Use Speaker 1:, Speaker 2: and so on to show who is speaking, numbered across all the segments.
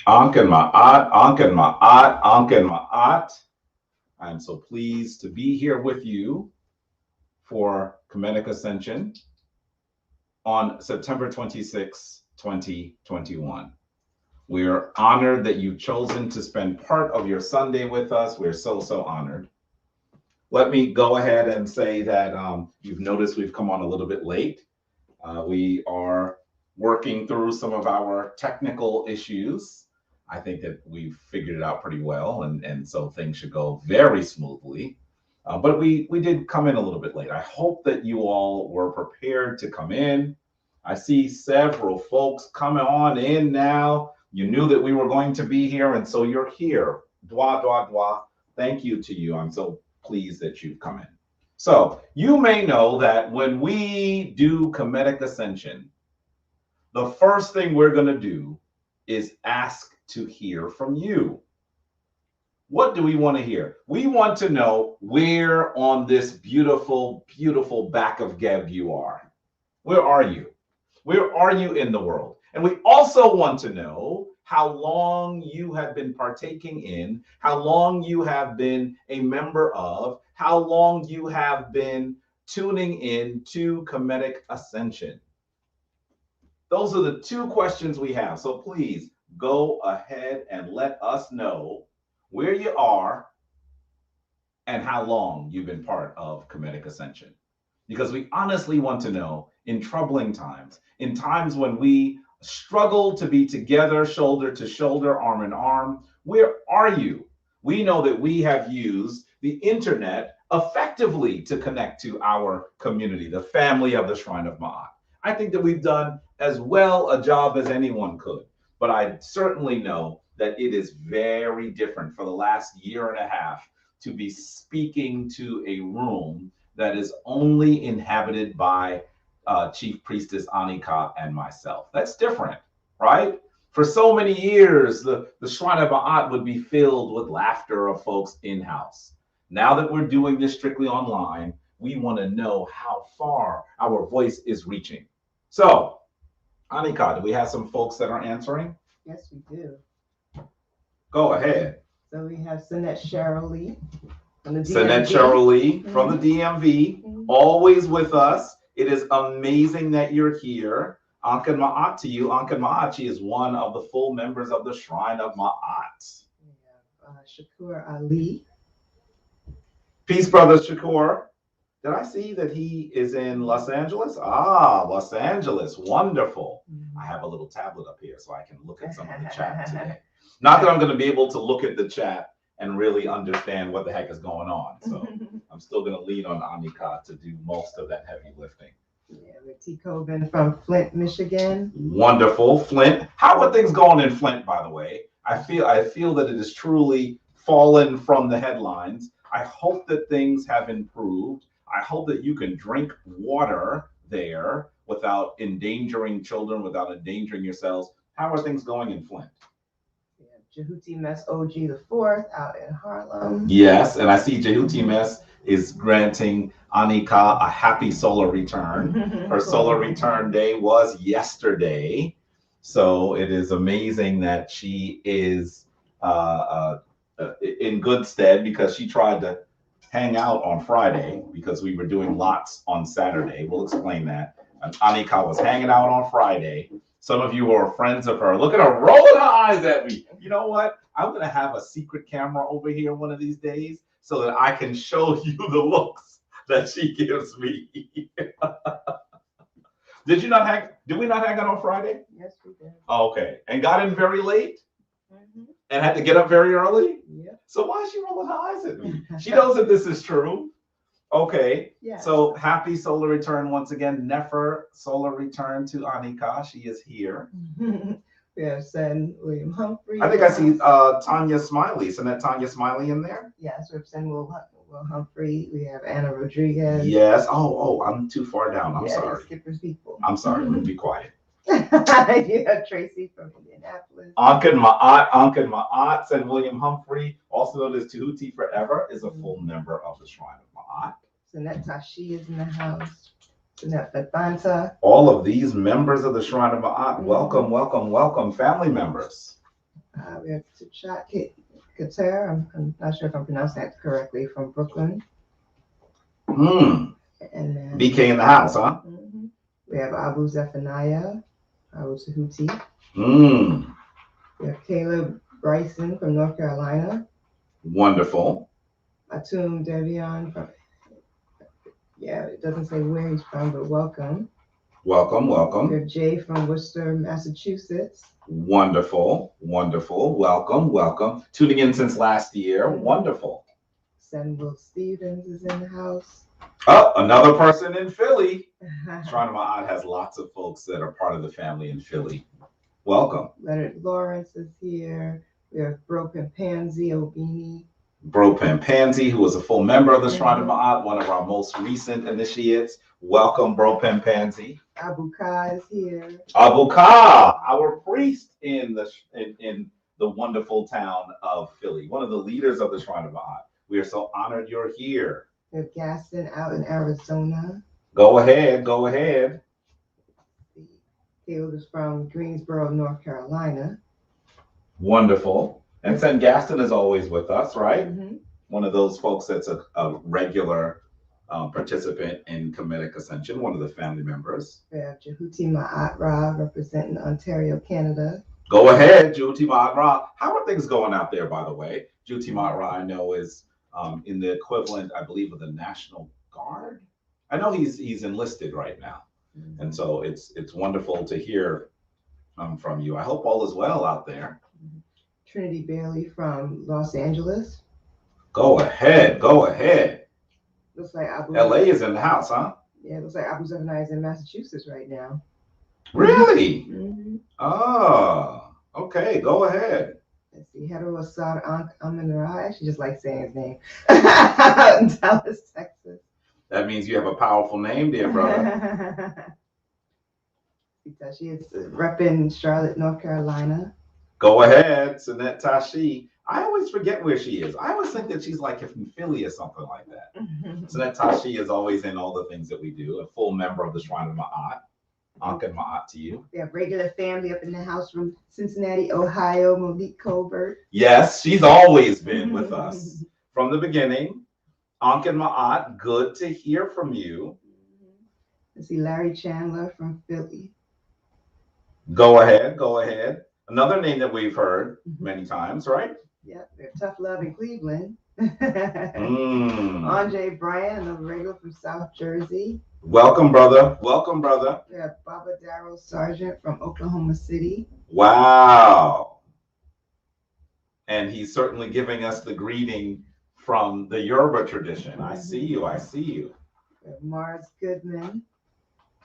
Speaker 1: Anken Ma'at, Anken Ma'at, Anken Ma'at. I am so pleased to be here with you for Kemetic Ascension on September 26, 2021. We're honored that you've chosen to spend part of your Sunday with us. We're so honored. Let me go ahead and say that you've noticed we've come on a little bit late. We are working through some of our technical issues. I think that we've figured it out pretty well, and so things should go very smoothly. But we did come in a little bit late. I hope that you all were prepared to come in. I see several folks coming on in now. You knew that we were going to be here, and so you're here. Dwa, dwa, dwa. Thank you to you. I'm so pleased that you've come in. So you may know that when we do Kemetic Ascension, the first thing we're going to do is ask to hear from you. What do we want to hear? We want to know where on this beautiful, beautiful back of Geb you are. Where are you? Where are you in the world? And we also want to know how long you have been partaking in, how long you have been a member of, how long you have been tuning in to Kemetic Ascension. Those are the two questions we have. So please go ahead and let us know where you are and how long you've been part of Kemetic Ascension. Because we honestly want to know in troubling times, in times when we struggle to be together, shoulder to shoulder, arm in arm, where are you? We know that we have used the internet effectively to connect to our community, the family of the Shrine of Ma'at. I think that we've done as well a job as anyone could, but I certainly know that it is very different for the last year and a half to be speaking to a room that is only inhabited by Chief Priestess Anika and myself. That's different, right? For so many years, the Shrine of Ma'at would be filled with laughter of folks in-house. Now that we're doing this strictly online, we want to know how far our voice is reaching. So, Anika, do we have some folks that are answering?
Speaker 2: Yes, we do.
Speaker 1: Go ahead.
Speaker 2: So we have Sinette Cheryl Lee from the DMV.
Speaker 1: Sinette Cheryl Lee from the DMV, always with us. It is amazing that you're here. Anken Ma'at to you. Anken Ma'at, she is one of the full members of the Shrine of Ma'at.
Speaker 2: We have Shakur Ali.
Speaker 1: Peace, brother Shakur. Did I see that he is in Los Angeles? Ah, Los Angeles. Wonderful. I have a little tablet up here so I can look at some of the chat today. Not that I'm going to be able to look at the chat and really understand what the heck is going on. So I'm still going to lean on Anika to do most of that heavy lifting.
Speaker 2: Yeah, with T. Coben from Flint, Michigan.
Speaker 1: Wonderful. Flint. How are things going in Flint, by the way? I feel that it has truly fallen from the headlines. I hope that things have improved. I hope that you can drink water there without endangering children, without endangering yourselves. How are things going in Flint?
Speaker 2: Jehuti Mess OG the 4th out in Harlem.
Speaker 1: Yes, and I see Jehuti Mess is granting Anika a happy solar return. Her solar return day was yesterday. So it is amazing that she is in good stead because she tried to hang out on Friday because we were doing lots on Saturday. We'll explain that. And Anika was hanging out on Friday. Some of you are friends of her. Look at her rolling her eyes at me. You know what? I'm going to have a secret camera over here one of these days so that I can show you the looks that she gives me. Did we not hang out on Friday?
Speaker 2: Yes, we did.
Speaker 1: Okay. And got in very late? And had to get up very early?
Speaker 2: Yeah.
Speaker 1: So why is she rolling her eyes at me? She knows that this is true. Okay.
Speaker 2: Yeah.
Speaker 1: So happy solar return once again. Nefer solar return to Anika. She is here.
Speaker 2: We have Sen William Humphrey.
Speaker 1: I think I see Tanya Smiley. Isn't that Tanya Smiley in there?
Speaker 2: Yes, we have Sen Will Humphrey. We have Anna Rodriguez.
Speaker 1: Yes. Oh, I'm too far down. I'm sorry.
Speaker 2: Skipper's people.
Speaker 1: I'm sorry. Let me be quiet.
Speaker 2: You have Tracy from Indianapolis.
Speaker 1: Anken Ma'at, Sen William Humphrey, also known as Tehuti Forever, is a full member of the Shrine of Ma'at.
Speaker 2: Sinette Tashi is in the house. Sinette Fafanta.
Speaker 1: All of these members of the Shrine of Ma'at, welcome, welcome, welcome, family members.
Speaker 2: We have Tuchat Kater. I'm not sure if I'm pronouncing that correctly, from Brooklyn.
Speaker 1: Mm.
Speaker 2: And then
Speaker 1: BK in the house, huh?
Speaker 2: we have Abu Zephaniah, Abu Tahuti.
Speaker 1: Mm.
Speaker 2: We have Caleb Bryson from North Carolina.
Speaker 1: Wonderful.
Speaker 2: Atum Devion from, it doesn't say where he's from, but welcome.
Speaker 1: Welcome,
Speaker 2: We
Speaker 1: welcome.
Speaker 2: have Jay from Worcester, Massachusetts.
Speaker 1: Wonderful, wonderful. Welcome, welcome. Tuning in since last year. Wonderful.
Speaker 2: Senville Stevens is in the house.
Speaker 1: Oh, another person in Philly. Shrine of Ma'at has lots of folks that are part of the family in Philly. Welcome.
Speaker 2: Leonard Lawrence is here. We have Broken Pansy Obini.
Speaker 1: Bro Pansy, who is a full member of the Shrine of Ma'at, one of our most recent initiates. Welcome, Bro Pansy.
Speaker 2: Abu Ka is here.
Speaker 1: Abu Ka, our priest in the wonderful town of Philly, one of the leaders of the Shrine of Ma'at. We are so honored you're here.
Speaker 2: We have Gaston out in Arizona.
Speaker 1: Go ahead, go ahead.
Speaker 2: Caleb is from Greensboro, North Carolina.
Speaker 1: Wonderful. And St. Gaston is always with us, right?
Speaker 2: Mm-hmm.
Speaker 1: One of those folks that's a regular participant in Kemetic Ascension, one of the family members.
Speaker 2: We have Jehuti Ma'at Ra representing Ontario, Canada.
Speaker 1: Go ahead, Jehuti Ma'at Ra. How are things going out there, by the way? Jehuti Ma'at Ra, I know, is in the equivalent, I believe, of the National Guard. I know he's enlisted right now. Mm-hmm. And so it's wonderful to hear from you. I hope all is well out there.
Speaker 2: Mm-hmm. Trinity Bailey from Los Angeles.
Speaker 1: Go ahead, go ahead.
Speaker 2: Looks like
Speaker 1: LA is in the house, huh?
Speaker 2: Yeah, it looks like Abu Zephaniah is in Massachusetts right now.
Speaker 1: Really?
Speaker 2: Mm-hmm.
Speaker 1: Oh, okay, go ahead.
Speaker 2: Let's see, Hetero Assad Amin-Ra. I actually just like saying his name. Out in Dallas, Texas.
Speaker 1: That means you have a powerful name, dear brother.
Speaker 2: She is repping Charlotte, North Carolina.
Speaker 1: Go ahead, Sanette Tashi. I always forget where she is. I always think that she's like in Philly or something like that. Sanette Tashi is always in all the things that we do, a full member of the Shrine of Ma'at. Anka Ma'at to you.
Speaker 2: We have regular family up in the house from Cincinnati, Ohio, Monique Colbert.
Speaker 1: Yes, she's always been with us from the beginning. Anka Ma'at, good to hear from you.
Speaker 2: Let's see, Larry Chandler from Philly.
Speaker 1: Go ahead, go ahead. Another name that we've heard many times, right?
Speaker 2: Yep, we have Tough Love in Cleveland. Andre Bryan, another regular from South Jersey.
Speaker 1: Welcome, brother. Welcome, brother.
Speaker 2: We have Baba Darrell Sargent from Oklahoma City.
Speaker 1: Wow. And he's certainly giving us the greeting from the Yoruba tradition. I see you. I see you.
Speaker 2: We have Mars Goodman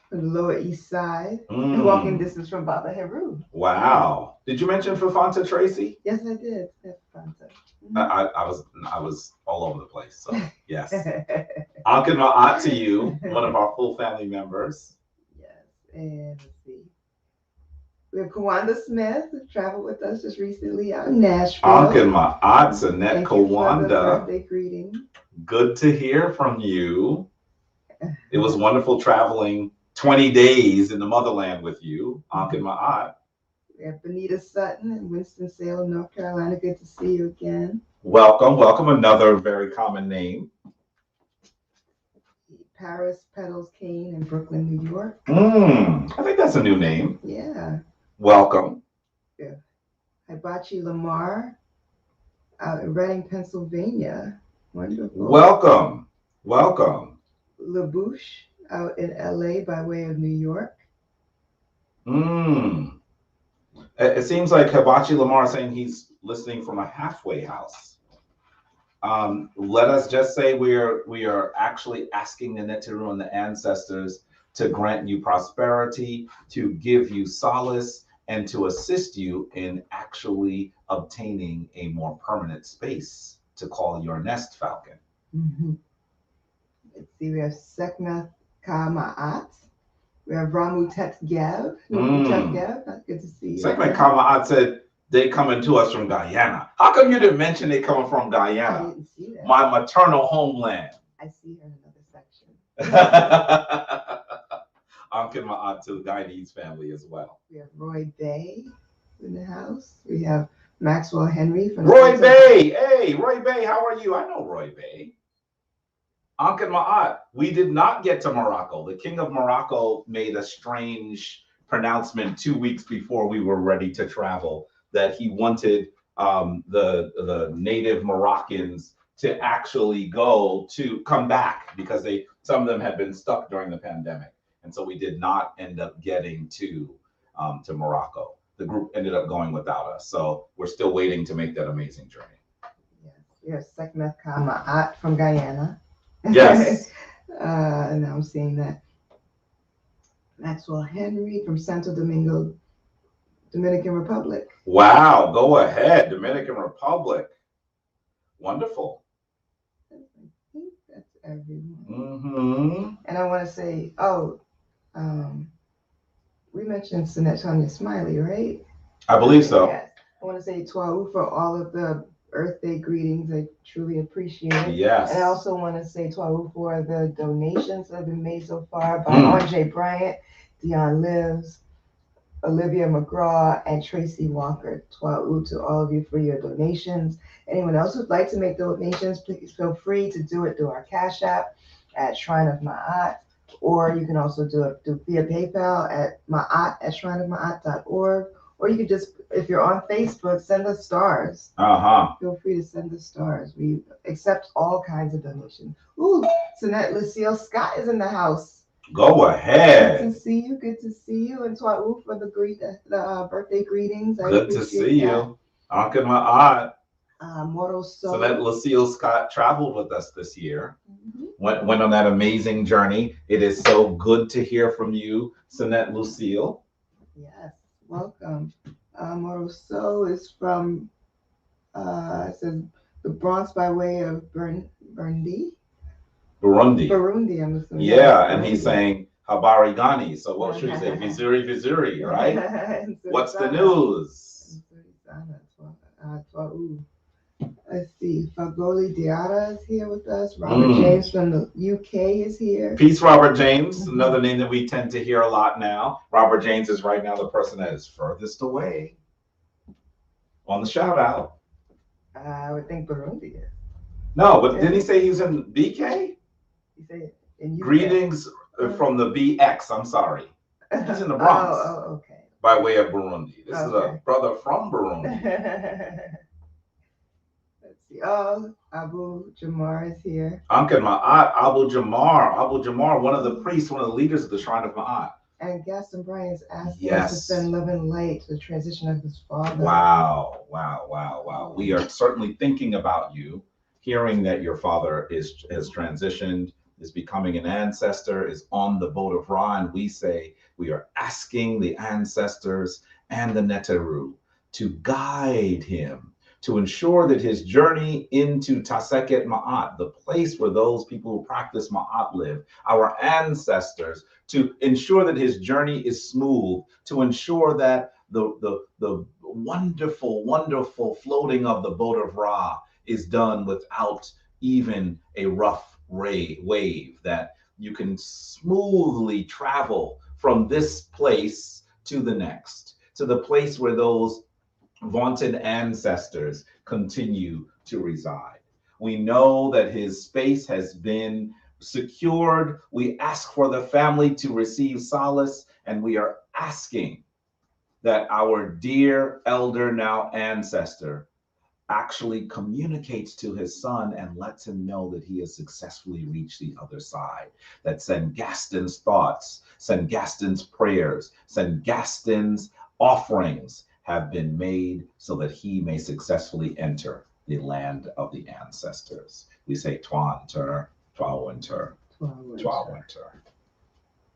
Speaker 2: from the Lower East Side, and walking distance from Baba Heru.
Speaker 1: Wow. Did you mention Fafanta Tracy?
Speaker 2: Yes, I did. That's Fafanta.
Speaker 1: I was all over the place. So yes. Anka Ma'at to you, one of our full family members.
Speaker 2: Yes, and let's see. We have Kawanda Smith, who traveled with us just recently out in Nashville.
Speaker 1: Anka Ma'at, Sanette Kawanda.
Speaker 2: Birthday greeting.
Speaker 1: Good to hear from you. It was wonderful traveling 20 days in the motherland with you, Anka Ma'at.
Speaker 2: We have Benita Sutton in Winston-Salem, North Carolina. Good to see you again.
Speaker 1: Welcome, welcome. Another very common name.
Speaker 2: Paris Petals Kane in Brooklyn, New York.
Speaker 1: I think that's a new name.
Speaker 2: Yeah.
Speaker 1: Welcome.
Speaker 2: Yeah. Hibachi Lamar out in Reading, Pennsylvania. Wonderful.
Speaker 1: Welcome. Welcome.
Speaker 2: LaBouche out in LA by way of New York.
Speaker 1: It seems like Hibachi Lamar is saying he's listening from a halfway house. Let us just say we are actually asking the Neteru and the ancestors to grant you prosperity, to give you solace, and to assist you in actually obtaining a more permanent space to call your nest, Falcon.
Speaker 2: Let's see, we have Sekna Kama'at. We have Ramutet Gev. Good to see you.
Speaker 1: Sekna Kama'at said they coming to us from Guyana. How come you didn't mention they coming from Guyana?
Speaker 2: I didn't see that.
Speaker 1: My maternal homeland.
Speaker 2: I see her in another section.
Speaker 1: Anka Ma'at to the Guyanese family as well.
Speaker 2: We have Roy Bay in the house. We have Maxwell Henry from
Speaker 1: Roy Bay. Hey, Roy Bay, how are you? I know Roy Bay. Ankh and Ma'at. We did not get to Morocco. The king of Morocco made a strange pronouncement 2 weeks before we were ready to travel that he wanted the native Moroccans to actually come back because some of them had been stuck during the pandemic, and so we did not end up getting to Morocco. The group ended up going without us, so we're still waiting to make that amazing journey.
Speaker 2: Yes, Sekhmet Ma'at from Guyana.
Speaker 1: Yes.
Speaker 2: And I'm seeing that Maxwell Henry from Santo Domingo, Dominican Republic.
Speaker 1: Wow, go ahead, Dominican Republic. Wonderful.
Speaker 2: I think that's everyone.
Speaker 1: Mm-hmm.
Speaker 2: And I want to say, we mentioned Sinette Tanya Smiley, right?
Speaker 1: I believe so.
Speaker 2: Yes. I want to say Twahu for all of the Earth Day greetings. I truly appreciate it.
Speaker 1: Yes.
Speaker 2: And I also want to say Twahu for the donations that have been made so far by Andre Bryant, Dion Lives, Olivia McGraw, and Tracy Walker. Twahu to all of you for your donations. Anyone else who'd like to make donations, please feel free to do it through our Cash App at Shrine of Ma'at, or you can also do it via PayPal at ma'at@shrineofma'at.org, or you can just, if you're on Facebook, send us stars. Feel free to send us stars. We accept all kinds of donations. Ooh, Sinette Lucille Scott is in the house.
Speaker 1: Go ahead.
Speaker 2: Good to see you. Good to see you. And Twahu for the birthday greetings.
Speaker 1: Good to see you. Ankh and Ma'at.
Speaker 2: Mortal Soul.
Speaker 1: So that Lucille Scott traveled with us this year. Went on that amazing journey. It is so good to hear from you, Sinette Lucille.
Speaker 2: Yes, welcome. Mortal Soul is from it says the Bronx by way of Burundi. I'm assuming.
Speaker 1: Yeah, and he's saying Habari Gani. So what should he say? Vizuri, right? What's the news?
Speaker 2: Let's see. Fagoli Diarra is here with us. Robert James from the UK is here.
Speaker 1: Peace, Robert James. Another name that we tend to hear a lot now. Robert James is right now the person that is furthest away on the shout out.
Speaker 2: I would think Burundi is.
Speaker 1: No, but didn't he say he's in BK?
Speaker 2: He said in UK.
Speaker 1: Greetings from the BX. I'm sorry. He's in the Bronx.
Speaker 2: Okay.
Speaker 1: By way of Burundi. This is a brother from Burundi.
Speaker 2: Abu Jamar is here.
Speaker 1: Ankh and Ma'at, Abu Jamar, one of the priests, one of the leaders of the Shrine of Ma'at.
Speaker 2: And Gaston Bryan is asking us to send love and light to the transition of his father.
Speaker 1: Wow. We are certainly thinking about you, hearing that your father has transitioned, is becoming an ancestor, is on the boat of Ra, and we say we are asking the ancestors and the Neteru to guide him, to ensure that his journey into Taseket Ma'at, the place where those people who practice Ma'at live, our ancestors, to ensure that his journey is smooth, to ensure that the wonderful floating of the boat of Ra is done without even a rough wave, that you can smoothly travel from this place to the next, to the place where those vaunted ancestors continue to reside. We know that his space has been secured. We ask for the family to receive solace, and we are asking that our dear elder, now ancestor, actually communicates to his son and lets him know that he has successfully reached the other side. That Saint Gaston's thoughts, Saint Gaston's prayers, Saint Gaston's offerings have been made so that he may successfully enter the land of the ancestors. We say Twa Winter.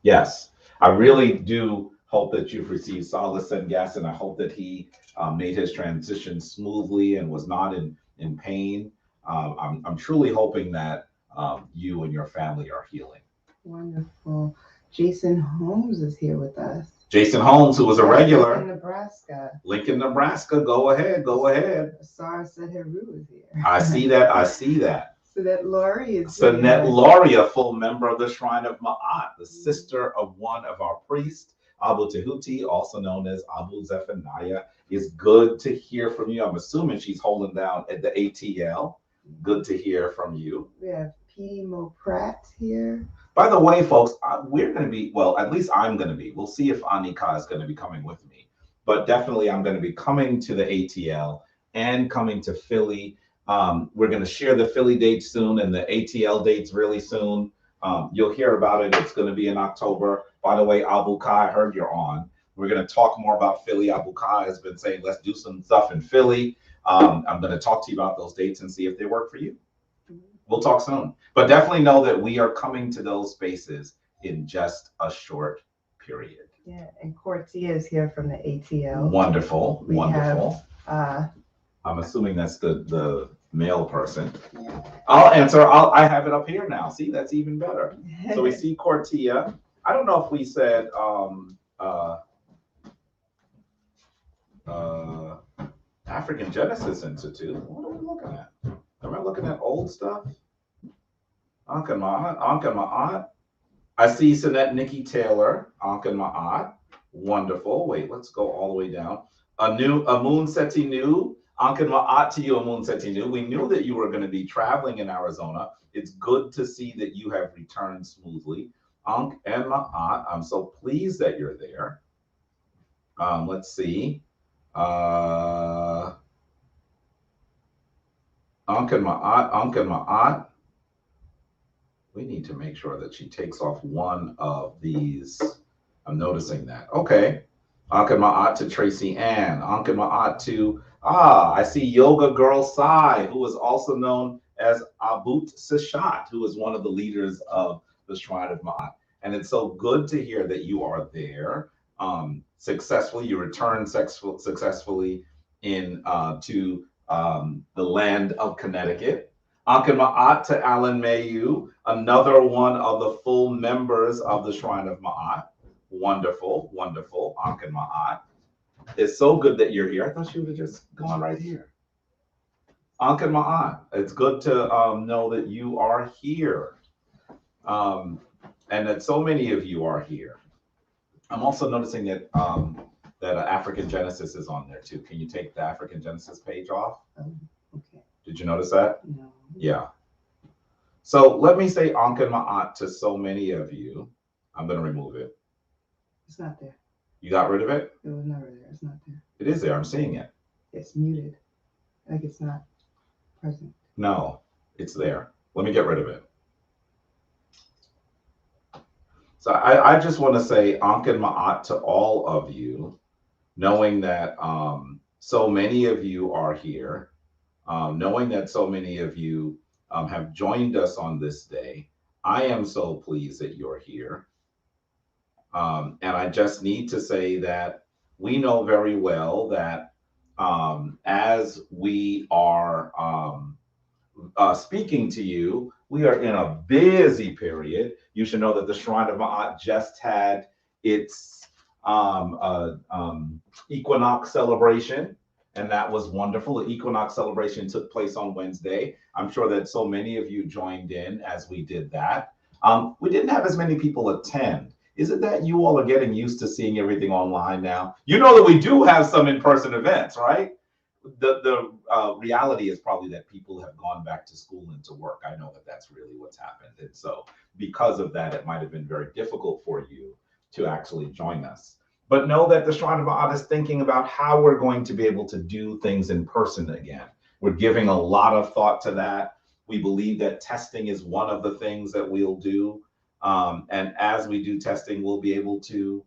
Speaker 1: Yes, I really do hope that you've received solace, and Gaston. I hope that he made his transition smoothly and was not in pain. I'm truly hoping that you and your family are healing.
Speaker 2: Wonderful. Jason Holmes is here with us.
Speaker 1: Jason Holmes, who was a regular.
Speaker 2: Lincoln,
Speaker 1: Nebraska. Go ahead.
Speaker 2: Sarah Heru is here.
Speaker 1: I see that.
Speaker 2: Sinette Laurie is
Speaker 1: Sinette Laurie, a full member of the Shrine of Ma'at, the sister of one of our priests, Abu Tehuti, also known as Abu Zephaniah. It's good to hear from you. I'm assuming she's holding down at the ATL. Good to hear from you.
Speaker 2: We have P. Mo Pratt here.
Speaker 1: By the way, folks, we're going to be, well, at least I'm going to be. We'll see if Anika is going to be coming with me. But definitely I'm going to be coming to the ATL and coming to Philly. We're going to share the Philly dates soon and the ATL dates really soon. You'll hear about it. It's going to be in October. By the way, Abu Kai, I heard you're on. We're going to talk more about Philly. Abu Kai has been saying, let's do some stuff in Philly. I'm going to talk to you about those dates and see if they work for you. We'll talk soon. But definitely know that we are coming to those spaces in just a short period.
Speaker 2: Yeah, and Cortia is here from the ATL.
Speaker 1: Wonderful,
Speaker 2: We
Speaker 1: wonderful.
Speaker 2: have,
Speaker 1: I'm assuming that's the male person.
Speaker 2: yeah.
Speaker 1: I'll answer. I have it up here now. See, that's even better. So we see Cortia. I don't know if we said African Genesis Institute. What are we looking at? Am I looking at old stuff? Anka Ma'at. I see Sinette Nikki Taylor. Anka Ma'at. Wonderful. Wait, let's go all the way down. Amun Seti Nu. Anka Ma'at to you, Amun Seti Nu. We knew that you were going to be traveling in Arizona. It's good to see that you have returned smoothly. Ank and Ma'at. I'm so pleased that you're there. Let's see. Anka Ma'at. We need to make sure that she takes off one of these. I'm noticing that. Okay. Anka Ma'at to Tracy Ann. Anka Ma'at to, I see Yoga Girl Sai, who is also known as Abut Sishat, who is one of the leaders of the Shrine of Ma'at. And it's so good to hear that you are there successfully. You returned successfully in to the land of Connecticut. Anka Ma'at to Alan Mayu, another one of the full members of the Shrine of Ma'at. Wonderful, wonderful, Anka Ma'at. It's so good that you're here. I thought you would have just gone right here. Anka Ma'at, it's good to know that you are here. And that so many of you are here. I'm also noticing that that African Genesis is on there too. Can you take the African Genesis page off?
Speaker 2: Okay.
Speaker 1: Did you notice that?
Speaker 2: No.
Speaker 1: Yeah. So let me say Anka Ma'at to so many of you. I'm going to remove it.
Speaker 2: It's not there.
Speaker 1: You got rid of it?
Speaker 2: It was never there. It's not there.
Speaker 1: It is there. I'm seeing it.
Speaker 2: It's muted. Like it's not present.
Speaker 1: No, it's there. Let me get rid of it. So I just want to say Anka Ma'at to all of you, knowing that so many of you are here, knowing that so many of you have joined us on this day. I am so pleased that you're here. And I just need to say that we know very well that as we are speaking to you, we are in a busy period. You should know that the Shrine of Ma'at just had its Equinox Celebration, and that was wonderful. The Equinox Celebration took place on Wednesday. I'm sure that so many of you joined in as we did that. We didn't have as many people attend. Is it that you all are getting used to seeing everything online now? You know that we do have some in-person events, right? The reality is probably that people have gone back to school and to work. I know that that's really what's happened. And so because of that, it might have been very difficult for you to actually join us. But know that the Shrine of Ma'at is thinking about how we're going to be able to do things in person again. We're giving a lot of thought to that. We believe that testing is one of the things that we'll do. And as we do testing, we'll be able to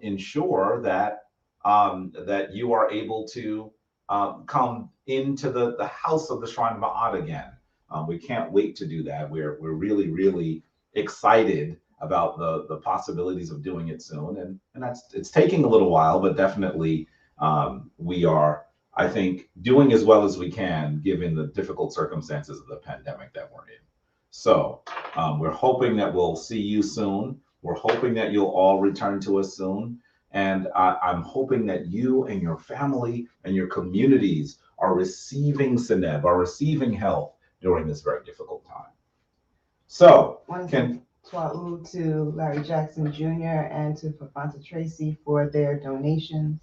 Speaker 1: ensure that that you are able to come into the house of the Shrine of Ma'at again. We can't wait to do that. We're really, really excited about the possibilities of doing it soon. And it's taking a little while, but definitely we are, I think, doing as well as we can given the difficult circumstances of the pandemic that we're in. So we're hoping that we'll see you soon. We're hoping that you'll all return to us soon. And I'm hoping that you and your family and your communities are receiving Seneb, are receiving help during this very difficult time. So,
Speaker 2: Twa'u to Larry Jackson Jr. and to Fafanta Tracy for their donations.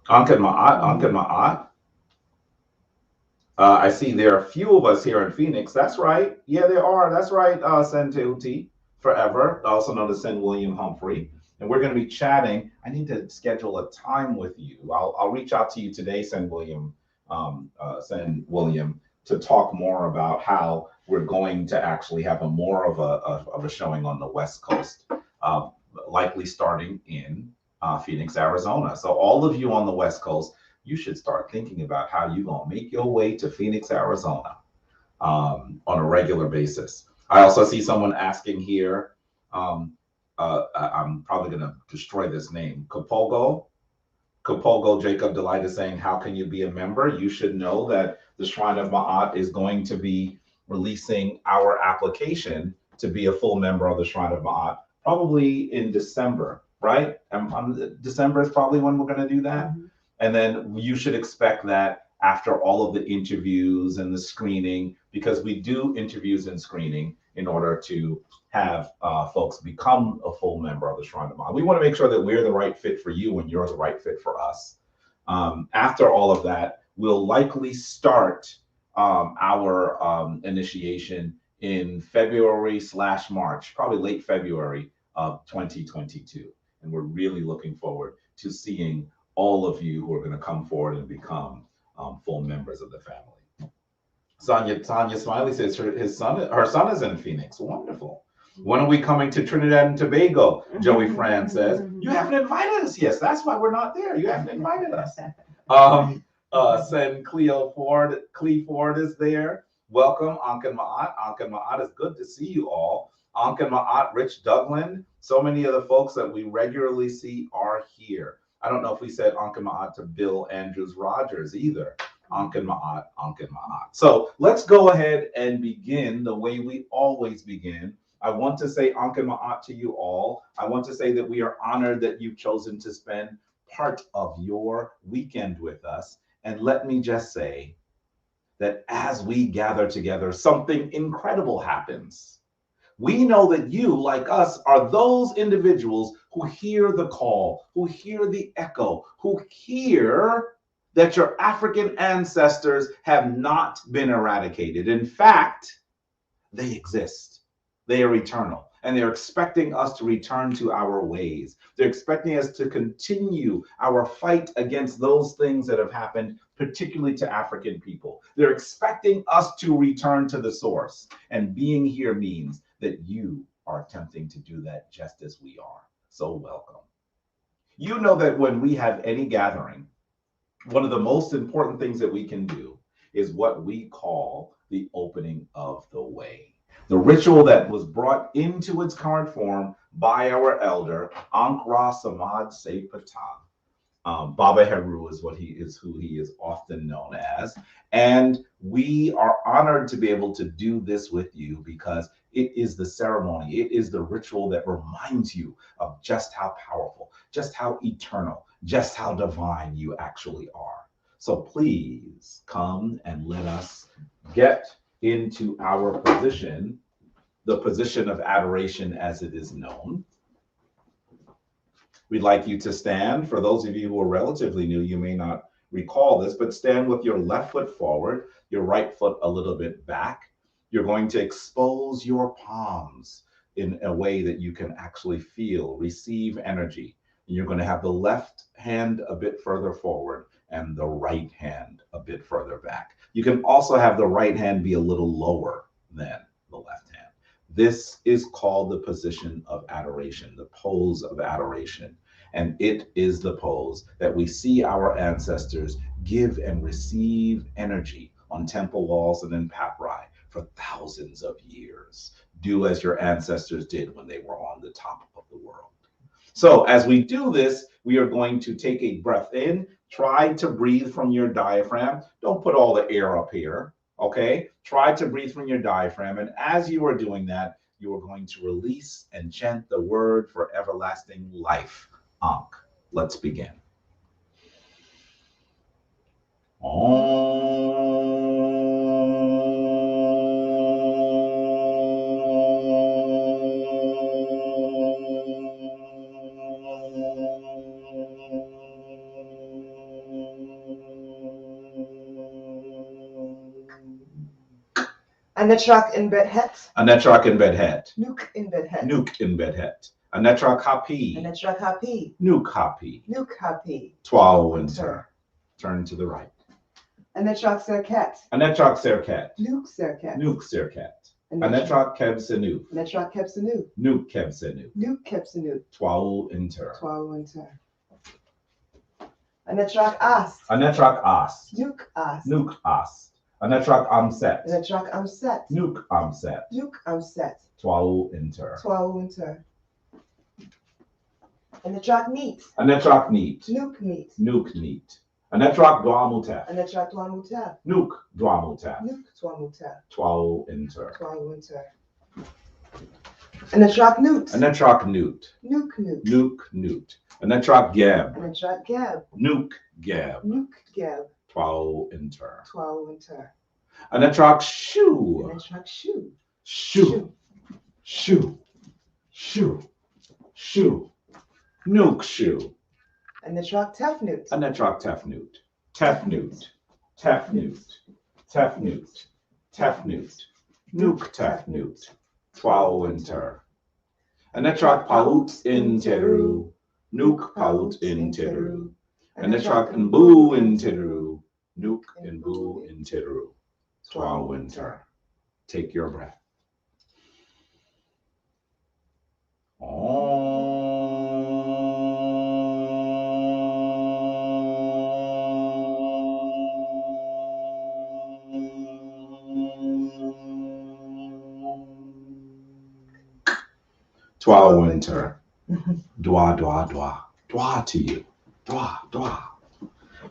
Speaker 1: Ankh Ma'at. I see there are a few of us here in Phoenix. That's right. Yeah, there are. That's right. Sen Teuti Forever, also known as Sen William Humphrey. And we're going to be chatting. I need to schedule a time with you. I'll reach out to you today, Sen William, to talk more about how we're going to actually have a more of a showing on the West Coast, likely starting in Phoenix, Arizona. So all of you on the West Coast, you should start thinking about how you're going to make your way to Phoenix, Arizona on a regular basis. I also see someone asking here, I'm probably going to destroy this name, Kapogo Jacob Delight is saying, how can you be a member? You should know that the Shrine of Ma'at is going to be releasing our application to be a full member of the Shrine of Ma'at, probably in December, right? December is probably when we're going to do that. Mm-hmm. And then you should expect that after all of the interviews and the screening, because we do interviews and screening in order to have folks become a full member of the Shrine of Ma'at. We want to make sure that we're the right fit for you and you're the right fit for us. After all of that, we'll likely start our initiation in February/March, probably late February of 2022. And we're really looking forward to seeing all of you who are going to come forward and become full members of the family. Tanya Smiley says her son is in Phoenix. Wonderful. When are we coming to Trinidad and Tobago? Joey Fran says, you haven't invited us. Yes, that's why we're not there. You haven't invited us. Send Cleo Ford. Cleo Ford is there. Welcome, Ankh Ma'at. Ankh Ma'at, it's good to see you all. Ankh Ma'at, Rich Douglan. So many of the folks that we regularly see are here. I don't know if we said Ankh Ma'at to Bill Andrews Rogers either. Ankh Ma'at, Ankh Ma'at. So let's go ahead and begin the way we always begin. I want to say Ankh Ma'at to you all. I want to say that we are honored that you've chosen to spend part of your weekend with us. And let me just say that as we gather together, something incredible happens. We know that you, like us, are those individuals who hear the call, who hear the echo, who hear that your African ancestors have not been eradicated. In fact, they exist. They are eternal, and they're expecting us to return to our ways. They're expecting us to continue our fight against those things that have happened, particularly to African people. They're expecting us to return to the source, and being here means that you are attempting to do that just as we are. So welcome. You know that when we have any gathering, one of the most important things that we can do is what we call the opening of the way. The ritual that was brought into its current form by our elder, Ankra Samad Se Pata. Baba Heru is who he is often known as. And we are honored to be able to do this with you because it is the ceremony, it is the ritual that reminds you of just how powerful, just how eternal, just how divine you actually are. So please come and let us get into our position, the position of adoration as it is known. We'd like you to stand. For those of you who are relatively new, you may not recall this, but stand with your left foot forward, your right foot a little bit back. You're going to expose your palms in a way that you can actually feel, receive energy. And you're going to have the left hand a bit further forward and the right hand a bit further back. You can also have the right hand be a little lower than the left hand. This is called the position of adoration, the pose of adoration. And it is the pose that we see our ancestors give and receive energy on temple walls and in papyri for thousands of years. Do as your ancestors did when they were on the top of the world. So as we do this, we are going to take a breath in. Try to breathe from your diaphragm. Don't put all the air up here, okay? Try to breathe from your diaphragm. And as you are doing that, you are going to release and chant the word for everlasting life, Ankh. Let's begin. Om.
Speaker 2: Anetrak in Bedhet.
Speaker 1: Anetrak in Bedhet.
Speaker 2: Nuke in Bedhet.
Speaker 1: Nuke in Bedhet. Anetrak Hapi.
Speaker 2: Anetrak Hapi.
Speaker 1: Nuke Hapi.
Speaker 2: Nuke Hapi.
Speaker 1: Twal Winter. Turn to the right.
Speaker 2: Anetrak Serket.
Speaker 1: Anetrak Serket.
Speaker 2: Nuke Serket.
Speaker 1: Nuke Serket. Anetrak Kebsenu.
Speaker 2: Anetrak Kebsenu.
Speaker 1: Nuke Kebsenu.
Speaker 2: Nuke Kebsenu.
Speaker 1: Twal Inter.
Speaker 2: Twal Winter. Anetrak Ast.
Speaker 1: Anetrak Ast.
Speaker 2: Nuke Ast.
Speaker 1: Nuke Ast. Anetrak Amset.
Speaker 2: Anetrak Amset.
Speaker 1: Nuke Amset.
Speaker 2: Nuke Amset.
Speaker 1: Twal Inter.
Speaker 2: Twal Winter. Anetrak Neat.
Speaker 1: Anetrak Neat.
Speaker 2: Nuke Neat.
Speaker 1: Nuke Neat. Anetrak Dwamutef.
Speaker 2: Anetrak Dwamutef.
Speaker 1: Nuke Dwamutef.
Speaker 2: Nuke Dwamutef.
Speaker 1: Twal Inter.
Speaker 2: Twal Winter. Anetrak Newt.
Speaker 1: Anetrak Newt.
Speaker 2: Nuke Newt.
Speaker 1: Nuke Newt. Anetrak Geb.
Speaker 2: Anetrak Geb.
Speaker 1: Nuke Geb.
Speaker 2: Nuke Geb.
Speaker 1: Twal Inter.
Speaker 2: Twal Winter.
Speaker 1: Anetrak Shu.
Speaker 2: Anetrak Shu.
Speaker 1: Shu. Shu. Shu. Shu. Nuke Shu.
Speaker 2: Anetrak Tefnut.
Speaker 1: Anetrak Tefnut. Tefnut. Tefnut. Tefnut. Tefnut. Nuke Tefnut. Twal Winter. Anetrak Paut in Teru. Nuke Paut in Teru. Anetrak Mbu in Teru. Nuke Mbu in Teru. Twal Winter. Take your breath. Twal Winter. Dwa, dwa, dwa. Dwa to you. Dwa, dwa.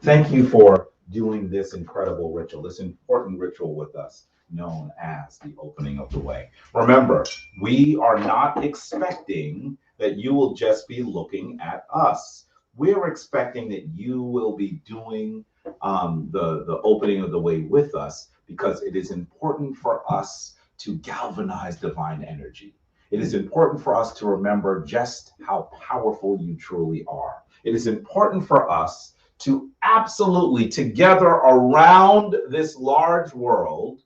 Speaker 1: Thank you for doing this incredible ritual, this important ritual with us, known as the opening of the way. Remember, we are not expecting that you will just be looking at us. We're expecting that you will be doing the opening of the way with us, because it is important for us to galvanize divine energy. It is important for us to remember just how powerful you truly are. It is important for us to absolutely, together around this large world,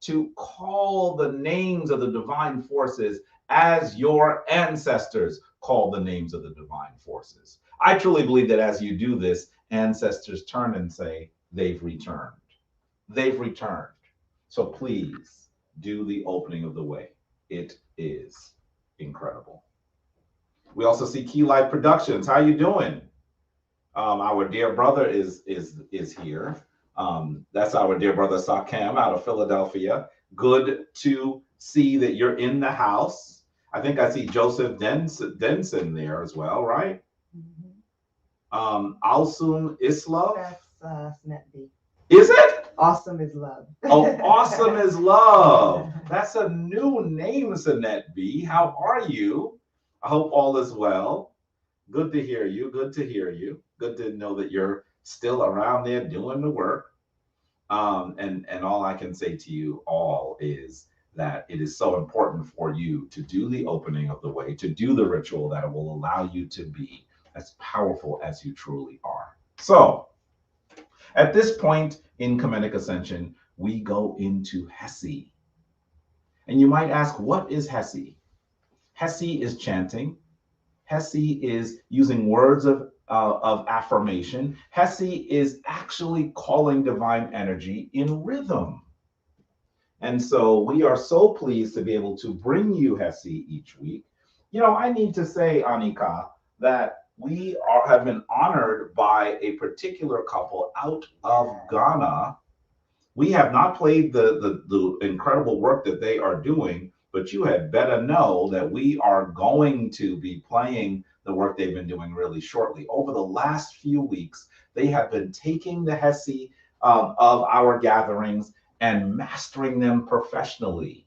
Speaker 1: to call the names of the divine forces as your ancestors called the names of the divine forces. I truly believe that as you do this, ancestors turn and say, they've returned. They've returned. So please do the opening of the way. It is incredible. We also see Key Life Productions. How you doing? Our dear brother is here. That's our dear brother Sakem out of Philadelphia. Good to see that you're in the house. I think I see Joseph Denson there as well, right? Mm-hmm. Alsum Isla.
Speaker 2: That's Snetby.
Speaker 1: Is it?
Speaker 2: Awesome is love.
Speaker 1: Oh, awesome is love. That's a new name, Sinette B. How are you? I hope all is well. Good to hear you. Good to hear you. Good to know that you're still around there doing the work. And all I can say to you all is that it is so important for you to do the opening of the way, to do the ritual that will allow you to be as powerful as you truly are. So, at this point in Kemetic Ascension, we go into Hesi. And you might ask, what is Hesi? Hesi is chanting. Hesi is using words of affirmation. Hesi is actually calling divine energy in rhythm. And so we are so pleased to be able to bring you Hesi each week. You know, I need to say, Anika, that we have been honored by a particular couple out of Ghana. We have not played the incredible work that they are doing, but you had better know that we are going to be playing the work they've been doing really shortly. Over the last few weeks, they have been taking the Hesi of our gatherings and mastering them professionally.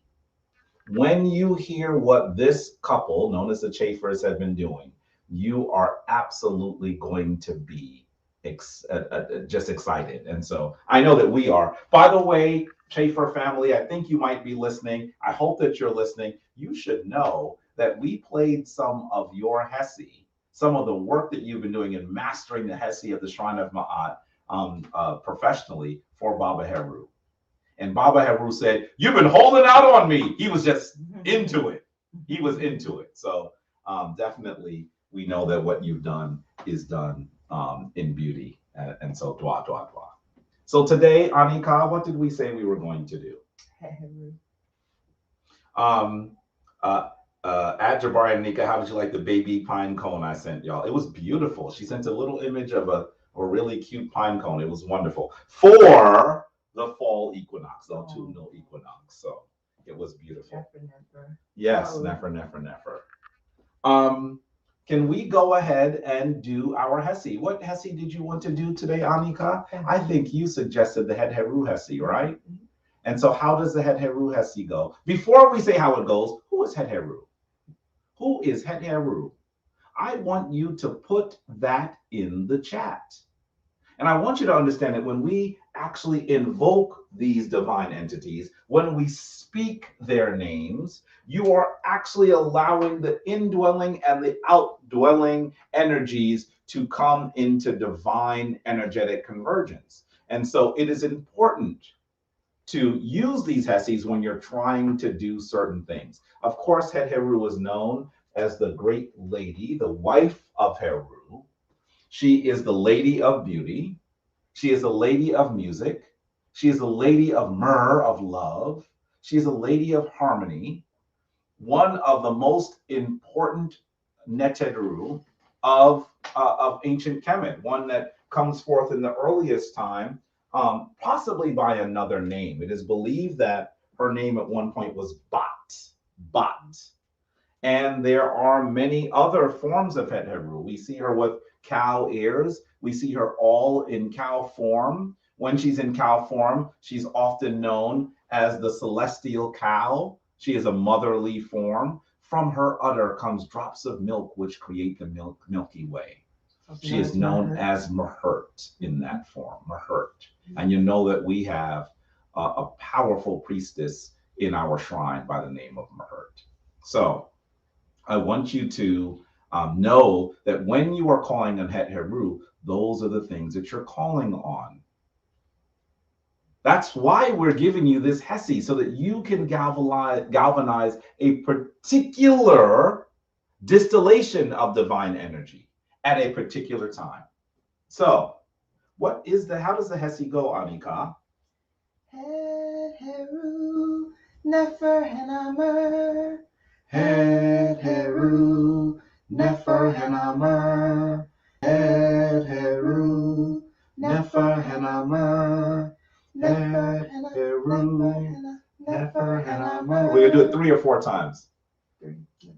Speaker 1: When you hear what this couple, known as the Chafers, have been doing, you are absolutely going to be just excited. And so I know that we are. By the way, Chafer family, I think you might be listening. I hope that you're listening. You should know that we played some of your Hesi, some of the work that you've been doing in mastering the Hesi of the Shrine of Ma'at professionally for Baba Heru. And Baba Haru said, "You've been holding out on me." He was just into it. He was into it. So definitely, we know that what you've done is done in beauty. And so, dwa, dwa, dwa. So today, Anika, what did we say we were going to do? At Jabari and Nika, how did you like the baby pine cone I sent y'all? It was beautiful. She sent a little image of a really cute pine cone. It was wonderful for the fall equinox, the autumnal equinox. So it was beautiful.
Speaker 2: Nefer.
Speaker 1: Yes, nefer. Can we go ahead and do our Hesi? What Hesi did you want to do today, Anika? I think you suggested the Het Heru Hesi, right? Mm-hmm. And so how does the Het Heru Hesi go? Before we say how it goes, who is Het Heru? Who is Het Heru? I want you to put that in the chat. And I want you to understand that when we actually invoke these divine entities, when we speak their names, you are actually allowing the indwelling and the outdwelling energies to come into divine energetic convergence. And so it is important to use these Hesis when you're trying to do certain things. Of course, Het Heru is known as the great lady, the wife of Heru. She is the lady of beauty. She is a lady of music. She is a lady of myrrh, of love. She is a lady of harmony. One of the most important Neteru of ancient Kemet, one that comes forth in the earliest time, possibly by another name. It is believed that her name at one point was Bat. And there are many other forms of Het Heru. We see her with cow ears. We see her all in cow form. When she's in cow form, she's often known as the celestial cow. She is a motherly form. From her udder comes drops of milk, which create the Milky Way. She is known as Mahert in that form, Mahert. And you know that we have a powerful priestess in our shrine by the name of Mahert. So I want you to know that when you are calling on Het Heru, those are the things that you're calling on. That's why we're giving you this Hesi, so that you can galvanize a particular distillation of divine energy at a particular time. So, how does the Hesi go, Anika?
Speaker 2: Het Heru, Nefer Henamer.
Speaker 1: Het Heru, Nefer Henamer. Het Heru, Nefer Henamer. Het Heru, Nefer Henamer. We're gonna do it 3 or 4 times.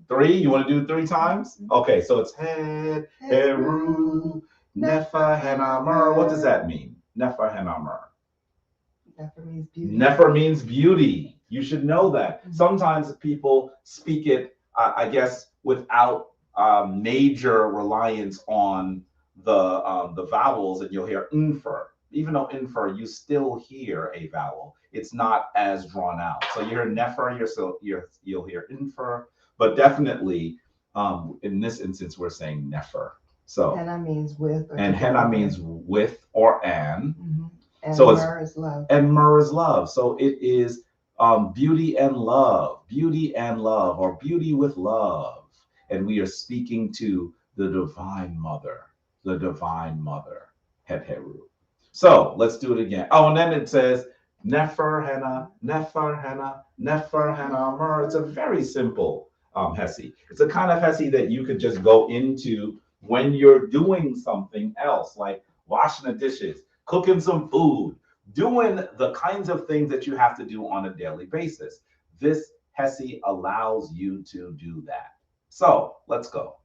Speaker 1: 3? You want to do it 3 times? Okay, so it's Het Heru, Nefer Henamer. What does that mean? Nefer Henamer.
Speaker 2: Nefer means beauty.
Speaker 1: Nefer means beauty. You should know that. Sometimes people speak it, I guess, without major reliance on the vowels, and you'll hear Nfer. Even though Nfer, you still hear a vowel. It's not as drawn out. So you hear Nefer, you'll hear Nfer, but definitely in this instance, we're saying Nefer. So
Speaker 2: Henna means with.
Speaker 1: And Henna means with or an.
Speaker 2: Mm-hmm. And
Speaker 1: so
Speaker 2: myrrh is love.
Speaker 1: And myrrh is love. So it is beauty and love, or beauty with love. And we are speaking to the divine mother, Het Heru. So let's do it again. Oh, and then it says Nefer Henna, Nefer Henna, Nefer Henna myrrh. It's a very simple Hesi. It's a kind of Hesi that you could just go into when you're doing something else, like washing the dishes, cooking some food, doing the kinds of things that you have to do on a daily basis. This Hesi allows you to do that. So let's go.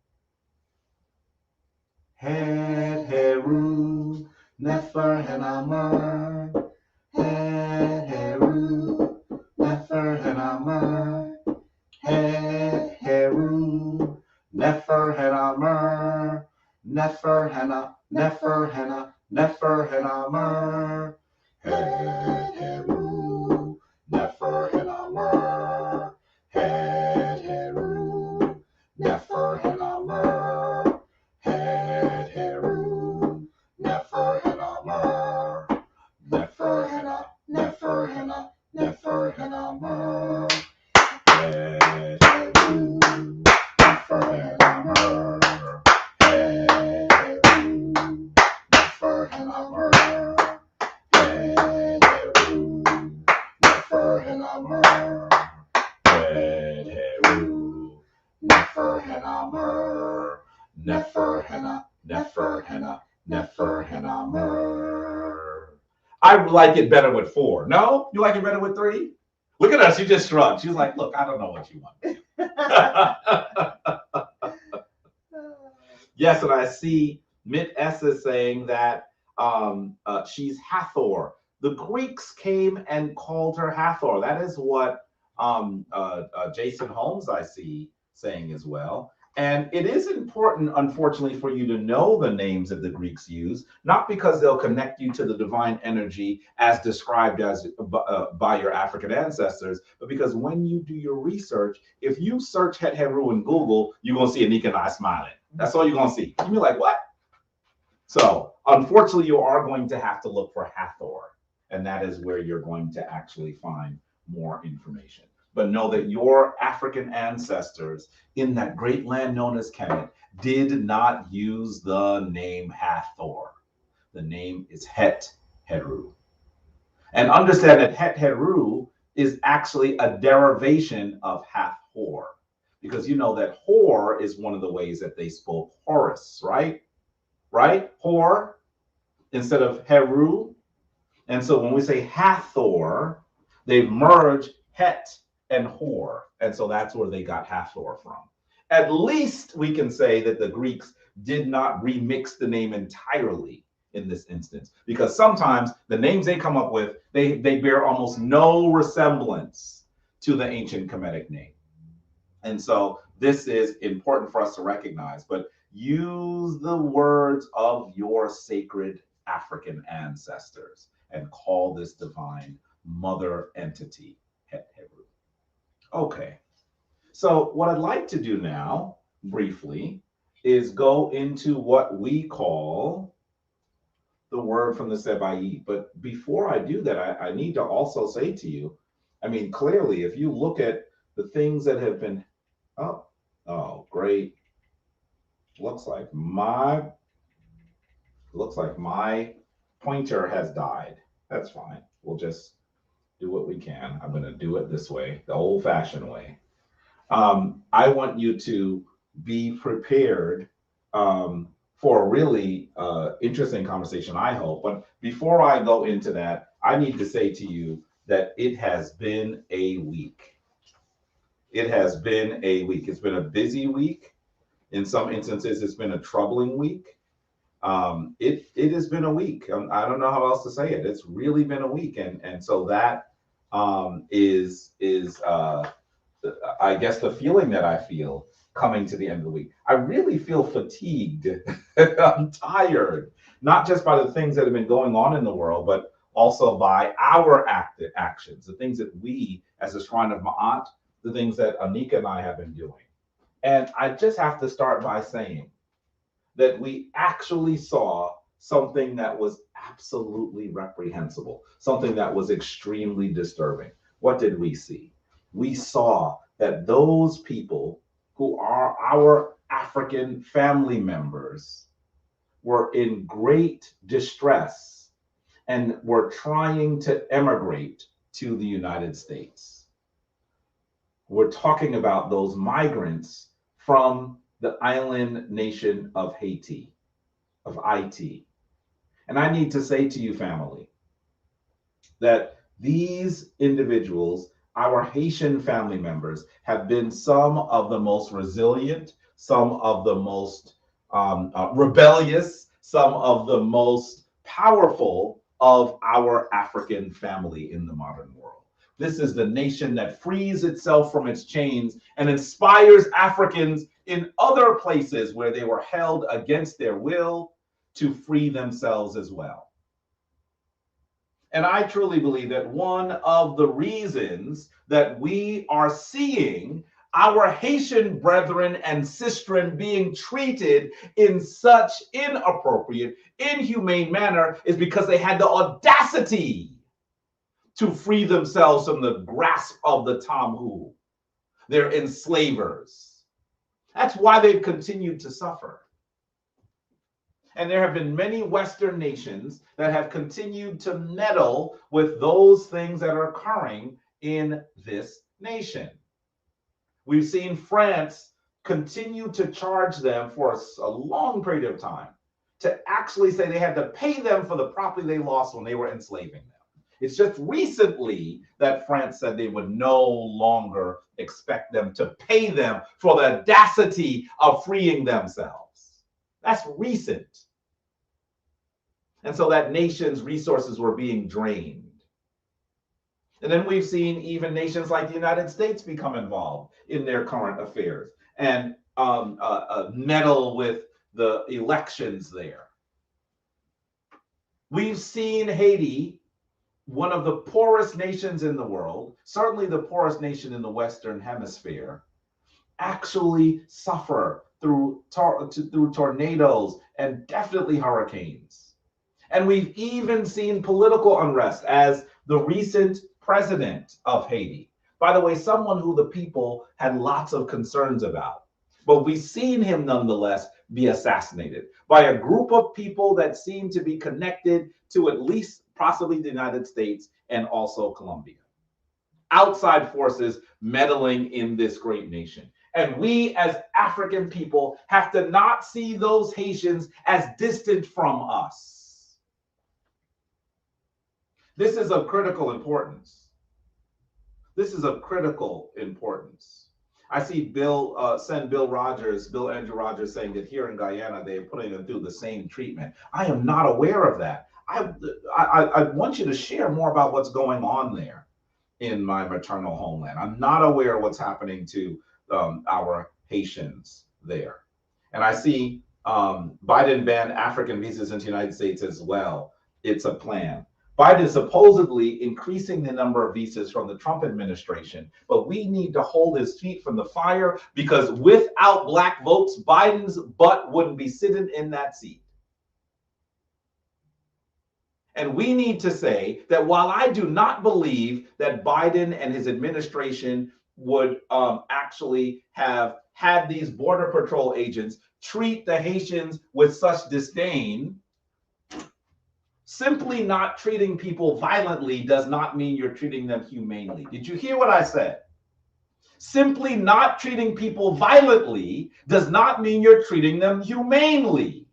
Speaker 1: Het Heru, Nefer Henamer. Het Heru, Nefer Henamer. Het Heru, Nefer Henamer. Nefer Henna, Nefer Henna, Nefer Henamer. Het Heru, Nefer Henamer. Het Heru, Nefer Henamer. Het Heru, Nefer Henamer. Nefer Henna, Nefer Henna, nefer hena mer, red heru, nefer hena mer, red heru, nefer hena mer, nefer hena, nefer hena, nefer hena mer. I like it better with 4. No? You like it better with 3? Look at us, you just shrugged. She's like, look, I don't know what you want. Yes, and I see Mit S is saying that she's Hathor. The Greeks came and called her Hathor. That is what Jason Holmes, I see, saying as well. And it is important, unfortunately, for you to know the names that the Greeks use, not because they'll connect you to the divine energy as described as by your African ancestors, but because when you do your research, if you search Het Heru in Google, you're going to see Anika and I smiling. That's all you're going to see. You'll be like, what? So, unfortunately, you are going to have to look for Hathor, and that is where you're going to actually find more information. But know that your African ancestors in that great land known as Kemet did not use the name Hathor. The name is Het Heru. And understand that Het Heru is actually a derivation of Hathor, because you know that Hor is one of the ways that they spoke Horus, right? Right? Hor instead of Heru. And so when we say Hathor, they've merged Het and Hor. And so that's where they got Hathor from. At least we can say that the Greeks did not remix the name entirely in this instance, because sometimes the names they come up with, they bear almost no resemblance to the ancient Kemetic name. And so this is important for us to recognize, but use the words of your sacred African ancestors and call this divine mother entity Het Heru. Okay, so what I'd like to do now, briefly, is go into what we call the word from the Sebaid. But before I do that, I need to also say to you, I mean, clearly, if you look at the things that have been, oh, great. Looks like my pointer has died. That's fine. We'll just do what we can. I'm going to do it this way, the old-fashioned way. I want you to be prepared for a really interesting conversation, I hope. But before I go into that, I need to say to you that it has been a week. It has been a week. It's been a busy week. In some instances, it's been a troubling week. It has been a week. I don't know how else to say it. It's really been a week, and so that is I guess the feeling that I feel coming to the end of the week. I really feel fatigued. I'm tired, not just by the things that have been going on in the world, but also by our actions, the things that we, as a Shrine of Ma'at, the things that Anika and I have been doing. And I just have to start by saying that we actually saw something that was absolutely reprehensible, something that was extremely disturbing. What did we see? We saw that those people who are our African family members were in great distress and were trying to emigrate to the United States. We're talking about those migrants from the island nation of Haiti, of IT. And I need to say to you, family, that these individuals, our Haitian family members, have been some of the most resilient, some of the most rebellious, some of the most powerful of our African family in the modern world. This is the nation that frees itself from its chains and inspires Africans in other places where they were held against their will to free themselves as well. And I truly believe that one of the reasons that we are seeing our Haitian brethren and sistren being treated in such inappropriate, inhumane manner is because they had the audacity to free themselves from the grasp of the Tamhu, their enslavers. That's why they've continued to suffer. And there have been many Western nations that have continued to meddle with those things that are occurring in this nation. We've seen France continue to charge them for a long period of time to actually say they had to pay them for the property they lost when they were enslaving them. It's just recently that France said they would no longer expect them to pay them for the audacity of freeing themselves. That's recent. And so that nation's resources were being drained. And then we've seen even nations like the United States become involved in their current affairs and meddle with the elections there. We've seen Haiti, one of the poorest nations in the world, certainly the poorest nation in the Western Hemisphere, actually suffer through tornadoes and definitely hurricanes. And we've even seen political unrest, as the recent president of Haiti, by the way, someone who the people had lots of concerns about, but we've seen him nonetheless be assassinated by a group of people that seem to be connected to at least possibly the United States and also Colombia. Outside forces meddling in this great nation. And we as African people have to not see those Haitians as distant from us. This is of critical importance. This is of critical importance. I see Bill Andrew Rogers saying that here in Guyana, they're putting them through the same treatment. I am not aware of that. I want you to share more about what's going on there in my maternal homeland. I'm not aware of what's happening to our Haitians there. And I see Biden banned African visas into the United States as well. It's a plan. Biden is supposedly increasing the number of visas from the Trump administration, but we need to hold his feet from the fire, because without Black votes, Biden's butt wouldn't be sitting in that seat. And we need to say that while I do not believe that Biden and his administration would actually have had these Border Patrol agents treat the Haitians with such disdain, simply not treating people violently does not mean you're treating them humanely. Did you hear what I said? Simply not treating people violently does not mean you're treating them humanely.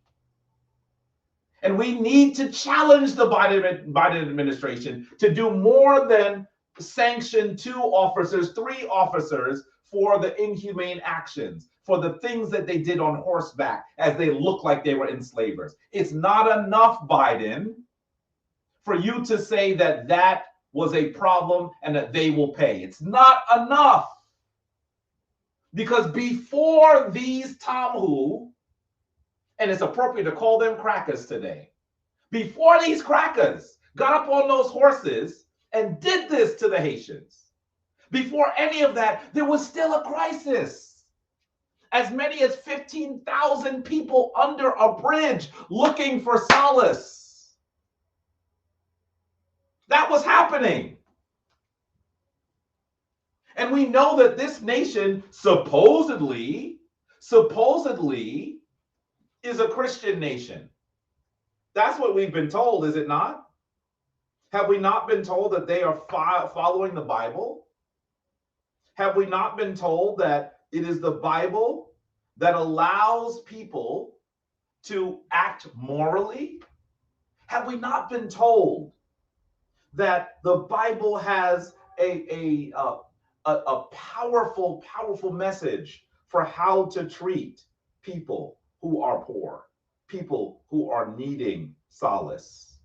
Speaker 1: And we need to challenge the Biden administration to do more than sanction 2 officers, 3 officers for the inhumane actions, for the things that they did on horseback as they looked like they were enslavers. It's not enough, Biden, for you to say that that was a problem and that they will pay. It's not enough. Because before these Tomhu, and it's appropriate to call them crackers today, before these crackers got up on those horses and did this to the Haitians, before any of that, there was still a crisis. As many as 15,000 people under a bridge looking for solace. That was happening. And we know that this nation supposedly is a Christian nation. That's what we've been told, is it not? Have we not been told that they are following the Bible? Have we not been told that it is the Bible that allows people to act morally? Have we not been told that the Bible has a powerful, powerful message for how to treat people who are poor, people who are needing solace?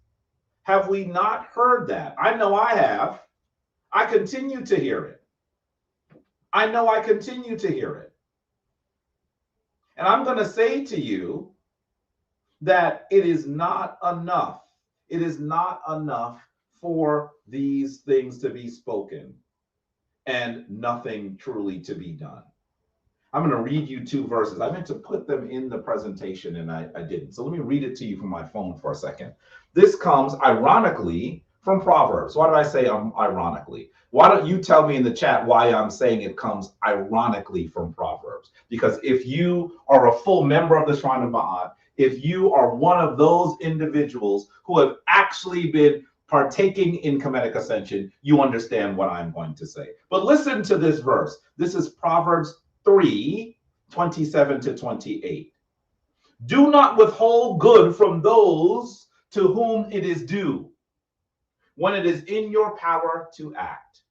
Speaker 1: Have we not heard that? I know I have. I continue to hear it. I know I continue to hear it. And I'm going to say to you that it is not enough. It is not enough for these things to be spoken and nothing truly to be done. I'm going to read you 2 verses. I meant to put them in the presentation and I didn't. So let me read it to you from my phone for a second. This comes ironically from Proverbs. Why do I say ironically? Why don't you tell me in the chat why I'm saying it comes ironically from Proverbs? Because if you are a full member of the Shrine of Ma'at, if you are one of those individuals who have actually been partaking in Kemetic Ascension, you understand what I'm going to say. But listen to this verse. This is Proverbs 3:27 to 28. Do not withhold good from those to whom it is due, when it is in your power to act.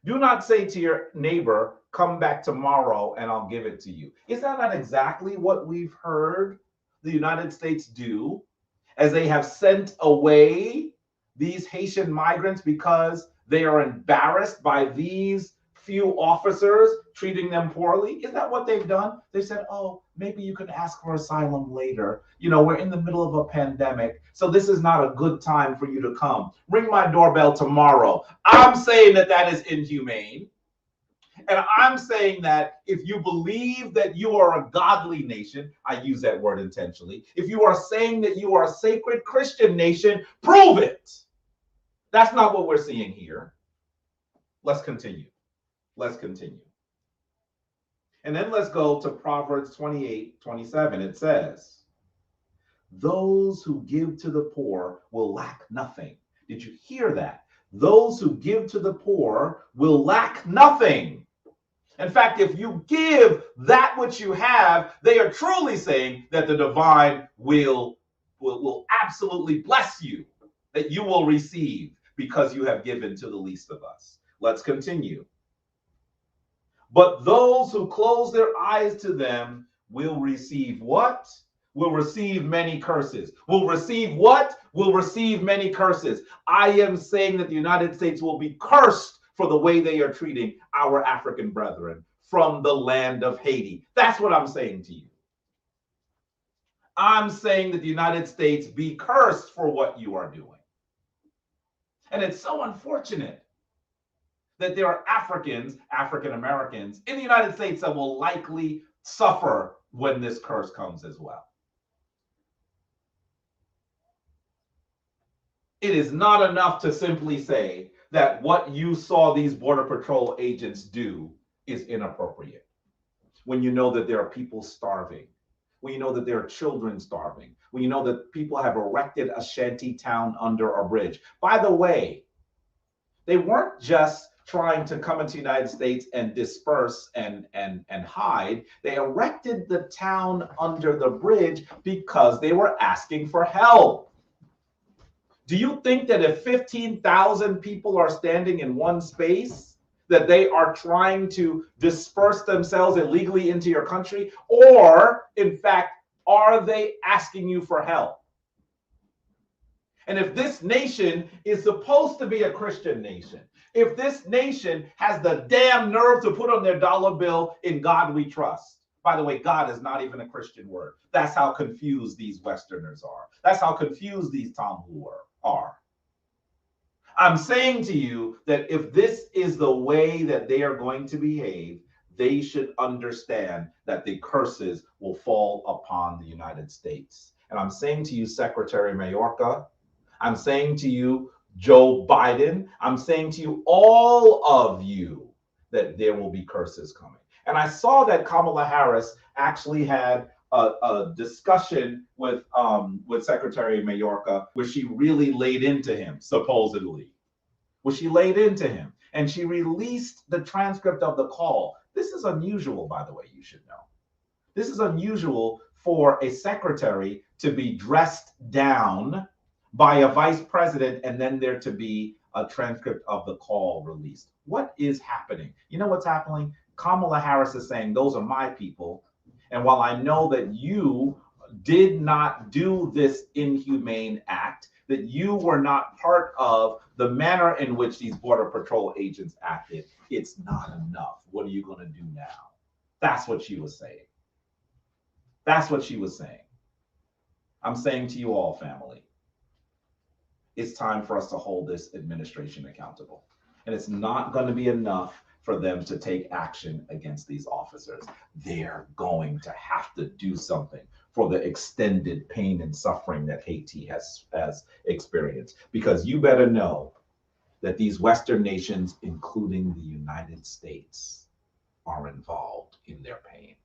Speaker 1: Do not say to your neighbor, come back tomorrow and I'll give it to you. Is that not exactly what we've heard the United States do, as they have sent away these Haitian migrants because they are embarrassed by these few officers treating them poorly? Is that what they've done? They said, oh, maybe you can ask for asylum later. You know, we're in the middle of a pandemic, so this is not a good time for you to come. Ring my doorbell tomorrow. I'm saying that that is inhumane. And I'm saying that if you believe that you are a godly nation, I use that word intentionally. If you are saying that you are a sacred Christian nation, prove it. That's not what we're seeing here. Let's continue. Let's continue. And then let's go to Proverbs 28:27. It says, those who give to the poor will lack nothing. Did you hear that? Those who give to the poor will lack nothing. In fact, if you give that which you have, they are truly saying that the divine will absolutely bless you, that you will receive because you have given to the least of us. Let's continue. But those who close their eyes to them will receive what? Will receive many curses. Will receive what? Will receive many curses. I am saying that the United States will be cursed for the way they are treating our African brethren from the land of Haiti. That's what I'm saying to you. I'm saying that the United States be cursed for what you are doing. And it's so unfortunate that there are Africans, African Americans in the United States that will likely suffer when this curse comes as well. It is not enough to simply say that what you saw these Border Patrol agents do is inappropriate. When you know that there are people starving, when you know that there are children starving, when you know that people have erected a shanty town under a bridge. By the way, they weren't just trying to come into the United States and disperse and hide. They erected the town under the bridge because they were asking for help. Do you think that if 15,000 people are standing in one space, that they are trying to disperse themselves illegally into your country? Or, in fact, are they asking you for help? And if this nation is supposed to be a Christian nation, if this nation has the damn nerve to put on their dollar bill, in God we trust. By the way, God is not even a Christian word. That's how confused these Westerners are. That's how confused these tomboys are. I'm saying to you that if this is the way that they are going to behave, they should understand that the curses will fall upon the United States. And I'm saying to you, Secretary Mayorkas, I'm saying to you, Joe Biden, I'm saying to you, all of you, that there will be curses coming. And I saw that Kamala Harris actually had a discussion with Secretary Mayorkas where she really laid into him, supposedly. Where she laid into him. And she released the transcript of the call. This is unusual, by the way, you should know. This is unusual for a secretary to be dressed down by a vice president and then there to be a transcript of the call released. What is happening? You know what's happening? Kamala Harris is saying, those are my people. And while I know that you did not do this inhumane act, that you were not part of the manner in which these Border Patrol agents acted, it's not enough. What are you going to do now? That's what she was saying. That's what she was saying. I'm saying to you all, family, it's time for us to hold this administration accountable. And it's not going to be enough for them to take action against these officers. They're going to have to do something for the extended pain and suffering that Haiti has experienced. Because you better know that these Western nations, including the United States, are involved in their pain.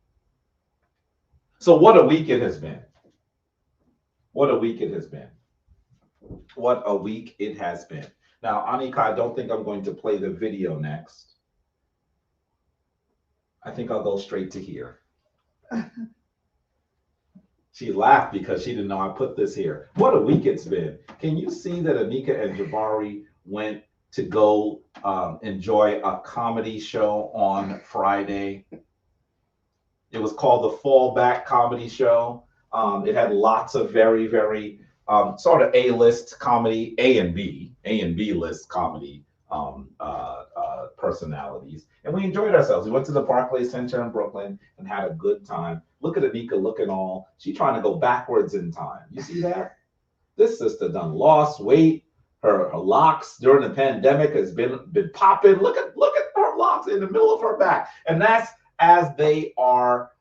Speaker 1: So what a week it has been. What a week it has been. What a week it has been. Now, Anika, I don't think I'm going to play the video next. I think I'll go straight to here. She laughed because she didn't know I put this here. What a week it's been. Can you see that Anika and Jabari went to go enjoy a comedy show on Friday? It was called the Fallback Comedy Show. It had lots of very, very sort of A-list comedy, A and B list comedy personalities. And we enjoyed ourselves. We went to the Barclays Center in Brooklyn and had a good time. Look at Anika looking all, she's trying to go backwards in time. You see that? This sister done lost weight. Her locks during the pandemic has been popping. Look at her locks in the middle of her back. And that's as they are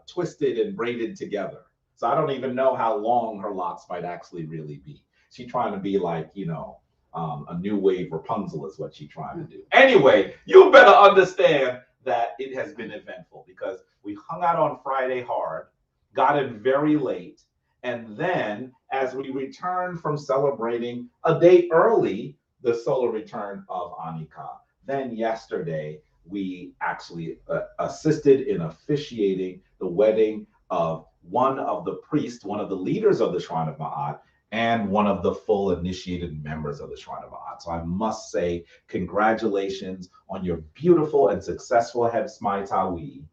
Speaker 1: twisted and braided together. So I don't even know how long her locks might actually really be. She's trying to be like, you know, a new wave Rapunzel is what she's trying to do. Anyway, you better understand that it has been eventful because we hung out on Friday hard, got in very late, and then as we returned from celebrating a day early, the solar return of Anika, then yesterday we actually assisted in officiating the wedding of one of the priests, one of the leaders of the Shrine of Ma'at, and one of the full initiated members of the Shrine of Ma'at. So I must say, congratulations on your beautiful and successful head Smaitawi,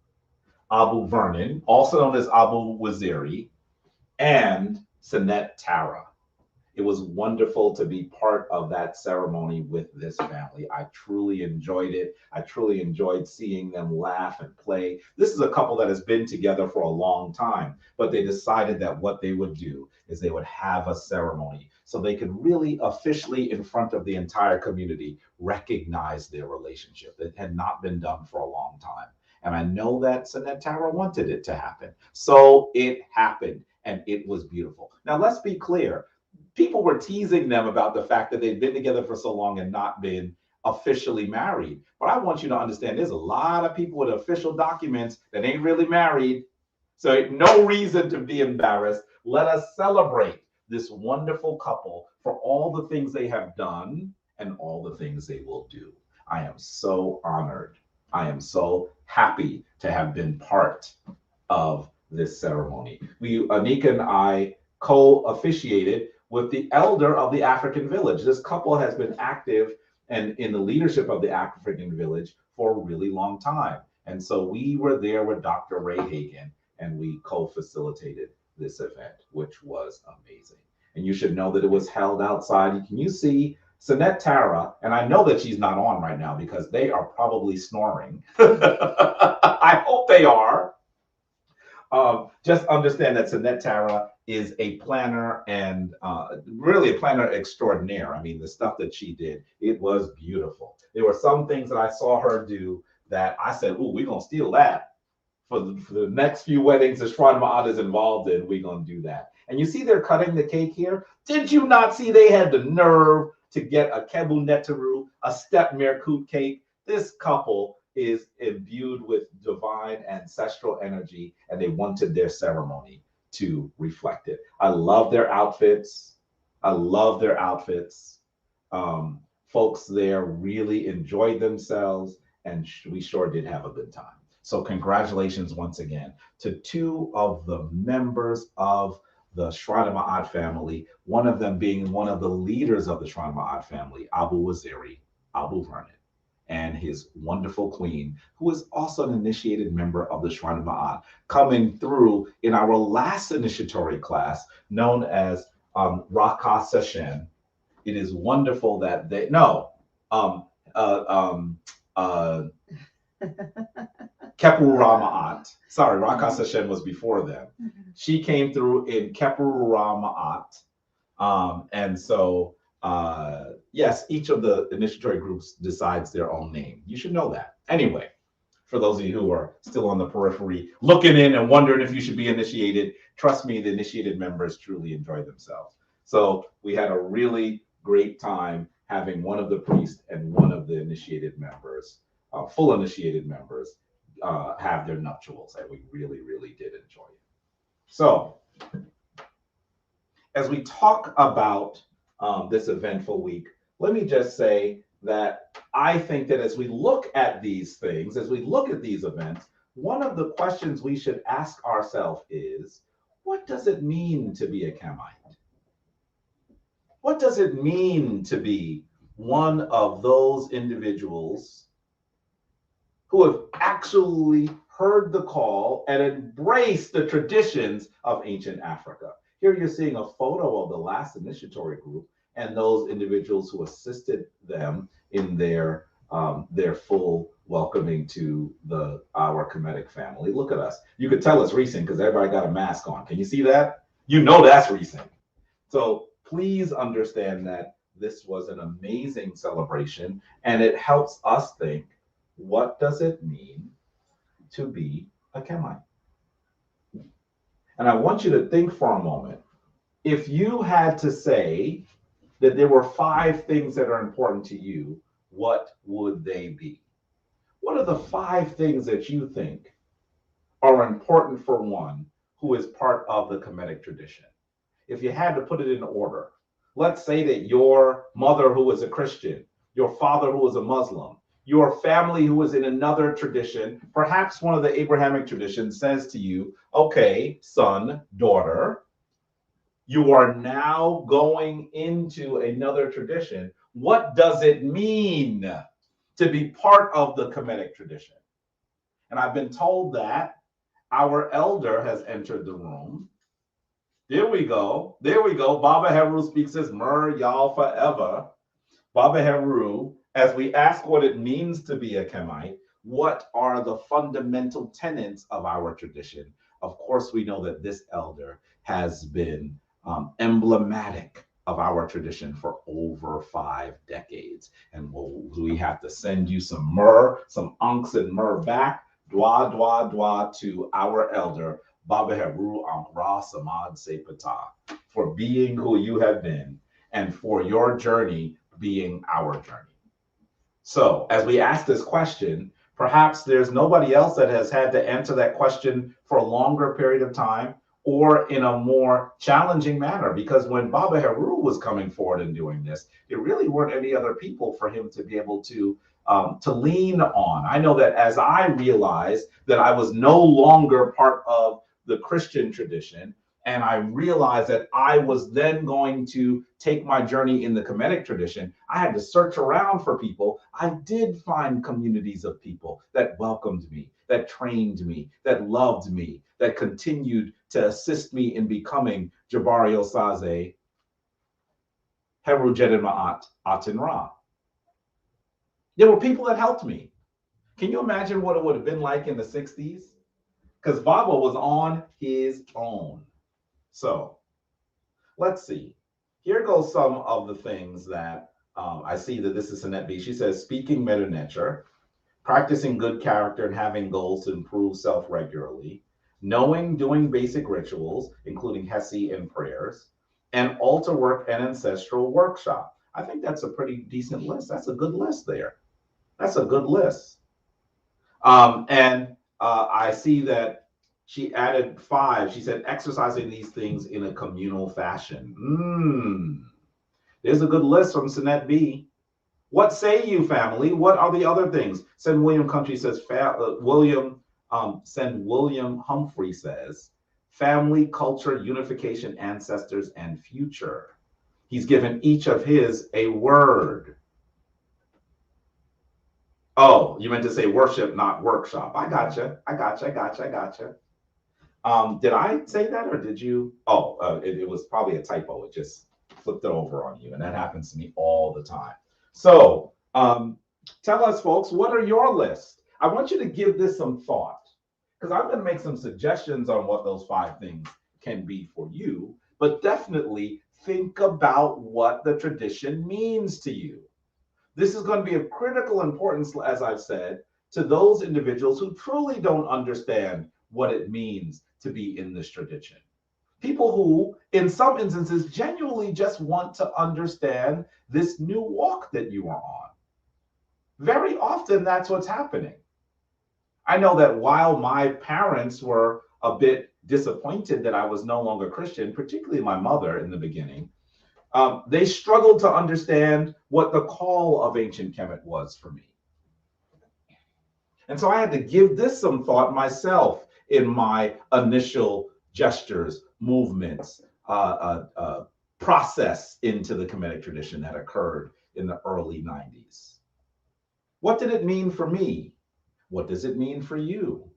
Speaker 1: Abu Vernon, also known as Abu Waziri, and Sinet Tara. It was wonderful to be part of that ceremony with this family. I truly enjoyed it. I truly enjoyed seeing them laugh and play. This is a couple that has been together for a long time, but they decided that what they would do is they would have a ceremony so they could really officially, in front of the entire community, recognize their relationship. It had not been done for a long time. And I know that Sinet Tara wanted it to happen. So it happened, and it was beautiful. Now, let's be clear. People were teasing them about the fact that they'd been together for so long and not been officially married. But I want you to understand there's a lot of people with official documents that ain't really married. So no reason to be embarrassed. Let us celebrate this wonderful couple for all the things they have done and all the things they will do. I am so honored. I am so happy to have been part of this ceremony. Anika and I co-officiated with the elder of the African village. This couple has been active and in the leadership of the African village for a really long time. And so we were there with Dr. Ray Hagan and we co-facilitated this event, which was amazing. And you should know that it was held outside. Can you see Sinet Tara? And I know that she's not on right now because they are probably snoring. I hope they are. Just understand that Sinet Tara is a planner and really a planner extraordinaire. I mean, the stuff that she did, it was beautiful. There were some things that I saw her do that I said, "Ooh, we're gonna steal that for the next few weddings the Shrine Ma'at is involved in. We're gonna do that." And you see, they're cutting the cake here. Did you not see they had the nerve to get a Kebu Neteru, a Step Merkut cake? This couple is imbued with divine ancestral energy, and they wanted their ceremony to reflect it. I love their outfits. I love their outfits. Folks there really enjoyed themselves, and we sure did have a good time. So congratulations once again to two of the members of the Shrine of Ma'at family, one of them being one of the leaders of the Shrine of Ma'at family, Abu Waziri, Abu Vernon, and his wonderful queen, who is also an initiated member of the Shrine of Ma'at, coming through in our last initiatory class known as Raka Session. It is wonderful that they, Kepru Rama'at. Sorry, Raka Session was before them. She came through in Kepru Rama'at. And so, yes, each of the initiatory groups decides their own name. You should know that. Anyway, for those of you who are still on the periphery, looking in and wondering if you should be initiated, trust me, the initiated members truly enjoy themselves. So we had a really great time having one of the priests and one of the initiated members, full initiated members, have their nuptials, and we really, really did enjoy it. So as we talk about this eventful week, let me just say that I think that as we look at these things, as we look at these events, one of the questions we should ask ourselves is, what does it mean to be a Khamite? What does it mean to be one of those individuals who have actually heard the call and embraced the traditions of ancient Africa? Here you're seeing a photo of the last initiatory group and those individuals who assisted them in their full welcoming to our Kemetic family. Look at us. You could tell it's recent because everybody got a mask on. Can you see that? You know that's recent. So please understand that this was an amazing celebration, and it helps us think, what does it mean to be a Khamite? And I want you to think for a moment. If you had to say that there were 5 things that are important to you, what would they be? What are the 5 things that you think are important for one who is part of the Kemetic tradition? If you had to put it in order, let's say that your mother who was a Christian, your father who was a Muslim, your family who was in another tradition, perhaps one of the Abrahamic traditions, says to you, okay, son, daughter, you are now going into another tradition. What does it mean to be part of the Kemetic tradition? And I've been told that our elder has entered the room. There we go. There we go. Baba Heru speaks as Mur Y'all forever. Baba Heru, as we ask what it means to be a Khamite, what are the fundamental tenets of our tradition? Of course, we know that this elder has been emblematic of our tradition for over 5 decades. And we have to send you some myrrh, some unks and myrrh back, dwa, dwa, dwa, to our elder, Baba Heru Amra Samad Sepata, for being who you have been and for your journey being our journey. So as we ask this question, perhaps there's nobody else that has had to answer that question for a longer period of time or in a more challenging manner, because when Baba Heru was coming forward and doing this, there really weren't any other people for him to be able to lean on. I know that as I realized that I was no longer part of the Christian tradition, and I realized that I was then going to take my journey in the Kemetic tradition, I had to search around for people. I did find communities of people that welcomed me, that trained me, that loved me, that continued to assist me in becoming Jabari Osaze, Heru Jedin Ma'at, Atin Ra. There were people that helped me. Can you imagine what it would have been like in the 60s? Because Baba was on his own. So let's see. Here goes some of the things that I see that this is Annette B. She says, speaking meta nature, practicing good character and having goals to improve self regularly, knowing, doing basic rituals, including Hesi and prayers, and altar work and ancestral workshop. I think that's a pretty decent list. That's a good list there. That's a good list. I see that she added 5. She said, exercising these things in a communal fashion. There's a good list from Sinette B. What say you, family? What are the other things? Send William Country says, Send William Humphrey says, family, culture, unification, ancestors, and future. He's given each of his a word. Oh, you meant to say worship, not workshop. I gotcha. Did I say that or did you? Oh, it was probably a typo. It just flipped it over on you. And that happens to me all the time. So tell us, folks, what are your lists? I want you to give this some thought because I'm going to make some suggestions on what those 5 things can be for you. But definitely think about what the tradition means to you. This is going to be of critical importance, as I've said, to those individuals who truly don't understand what it means to be in this tradition. People who, in some instances, genuinely just want to understand this new walk that you are on. Very often, that's what's happening. I know that while my parents were a bit disappointed that I was no longer Christian, particularly my mother in the beginning, they struggled to understand what the call of ancient Kemet was for me. And so I had to give this some thought myself in my initial gestures, movements, process into the Kemetic tradition that occurred in the early 90s. What did it mean for me? What does it mean for you?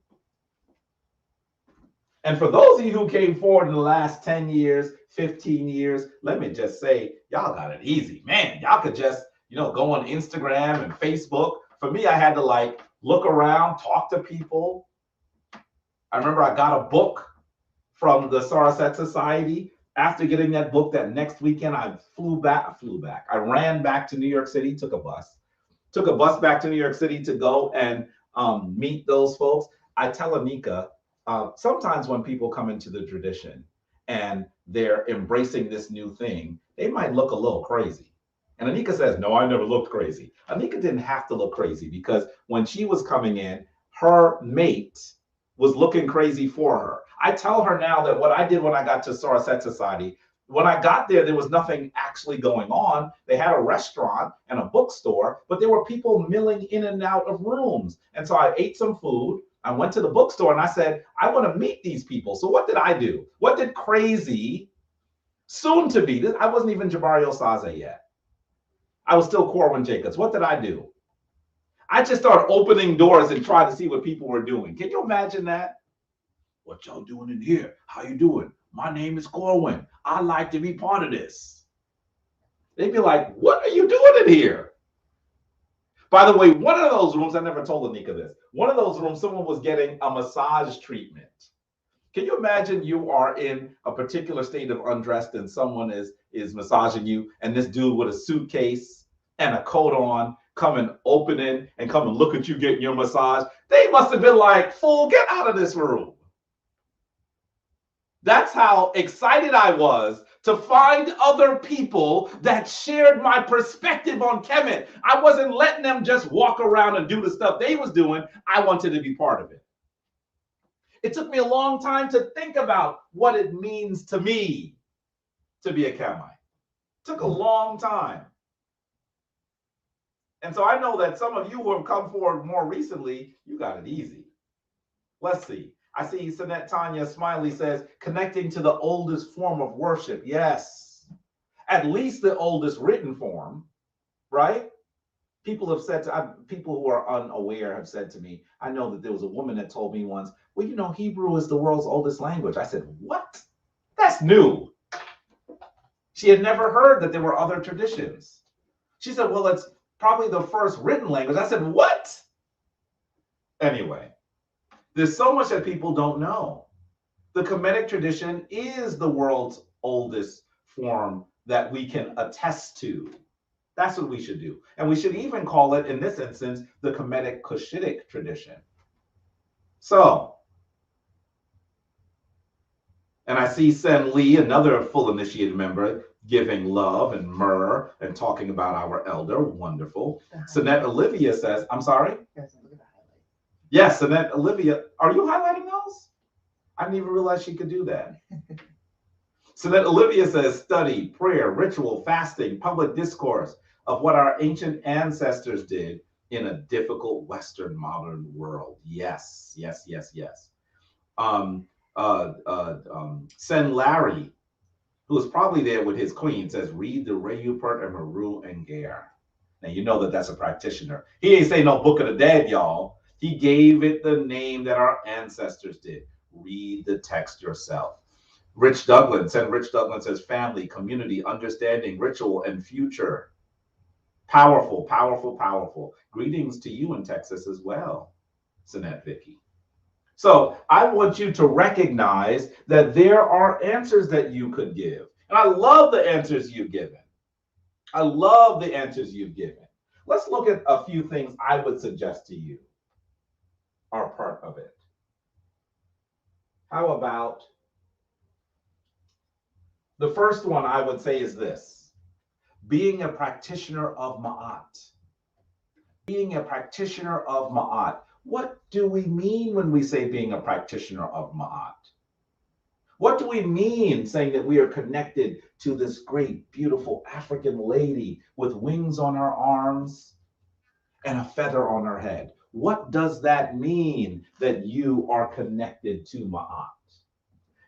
Speaker 1: And for those of you who came forward in the last 10 years, 15 years, let me just say, y'all got it easy. Man, y'all could just, go on Instagram and Facebook. For me, I had to look around, talk to people. I remember I got a book from the Sarasate Society. After getting that book, that next weekend, I flew back. I ran back to New York City, took a bus back to New York City to go and meet those folks. I tell Anika, sometimes when people come into the tradition and they're embracing this new thing, they might look a little crazy. And Anika says, no, I never looked crazy. Anika didn't have to look crazy because when she was coming in, her mate was looking crazy for her. I tell her now that what I did when I got to Sarasate Society, when I got there was nothing actually going on. They had a restaurant and a bookstore, but there were people milling in and out of rooms. And so I ate some food. I went to the bookstore and I said, I want to meet these people. So what did I do? What did crazy, soon to be, I wasn't even Jabari Osaze yet. I was still Corwin Jacobs. What did I do? I just started opening doors and trying to see what people were doing. Can you imagine that? What y'all doing in here? How you doing? My name is Corwin. I'd like to be part of this. They'd be like, what are you doing in here? By the way, one of those rooms, I never told Anika this. One of those rooms, someone was getting a massage treatment. Can you imagine you are in a particular state of undressed and someone is massaging you, and this dude with a suitcase and a coat on come and open it and come and look at you getting your massage? They must have been like, fool, get out of this room. That's how excited I was to find other people that shared my perspective on Kemet. I wasn't letting them just walk around and do the stuff they was doing. I wanted to be part of it. It took me a long time to think about what it means to me to be a Khamite. It took a long time. And so I know that some of you who have come forward more recently, you got it easy. Let's see. I see Sanette Tanya Smiley says, connecting to the oldest form of worship. Yes, at least the oldest written form, right? People have said people who are unaware have said to me, I know that there was a woman that told me once, well, Hebrew is the world's oldest language. I said, what? That's new. She had never heard that there were other traditions. She said, well, it's probably the first written language. I said, what? Anyway, there's so much that people don't know. The Kemetic tradition is the world's oldest form that we can attest to. That's what we should do. And we should even call it, in this instance, the Kemetic Cushitic tradition. So, and I see Sen Lee, another full initiated member, giving love and myrrh and talking about our elder. Wonderful. Sanette Olivia says, I'm sorry? Yes, Sanette Olivia. Are you highlighting those? I didn't even realize she could do that. Sanette Olivia says, study, prayer, ritual, fasting, public discourse of what our ancient ancestors did in a difficult Western modern world. Yes, yes, yes, yes. Sen Larry, who was probably there with his queen, says, read the Reyupert and Maru and Ger. Now, you know that that's a practitioner. He ain't say no Book of the Dead, y'all. He gave it the name that our ancestors did. Read the text yourself. Rich Douglas says, family, community, understanding, ritual, and future. Powerful, powerful, powerful. Greetings to you in Texas as well, Sanette Vicky. So I want you to recognize that there are answers that you could give. And I love the answers you've given. I love the answers you've given. Let's look at a few things I would suggest to you are part of it. How about the first one I would say is this: being a practitioner of Ma'at. Being a practitioner of Ma'at. What do we mean when we say being a practitioner of Ma'at? What do we mean saying that we are connected to this great, beautiful African lady with wings on her arms and a feather on her head? What does that mean that you are connected to Ma'at?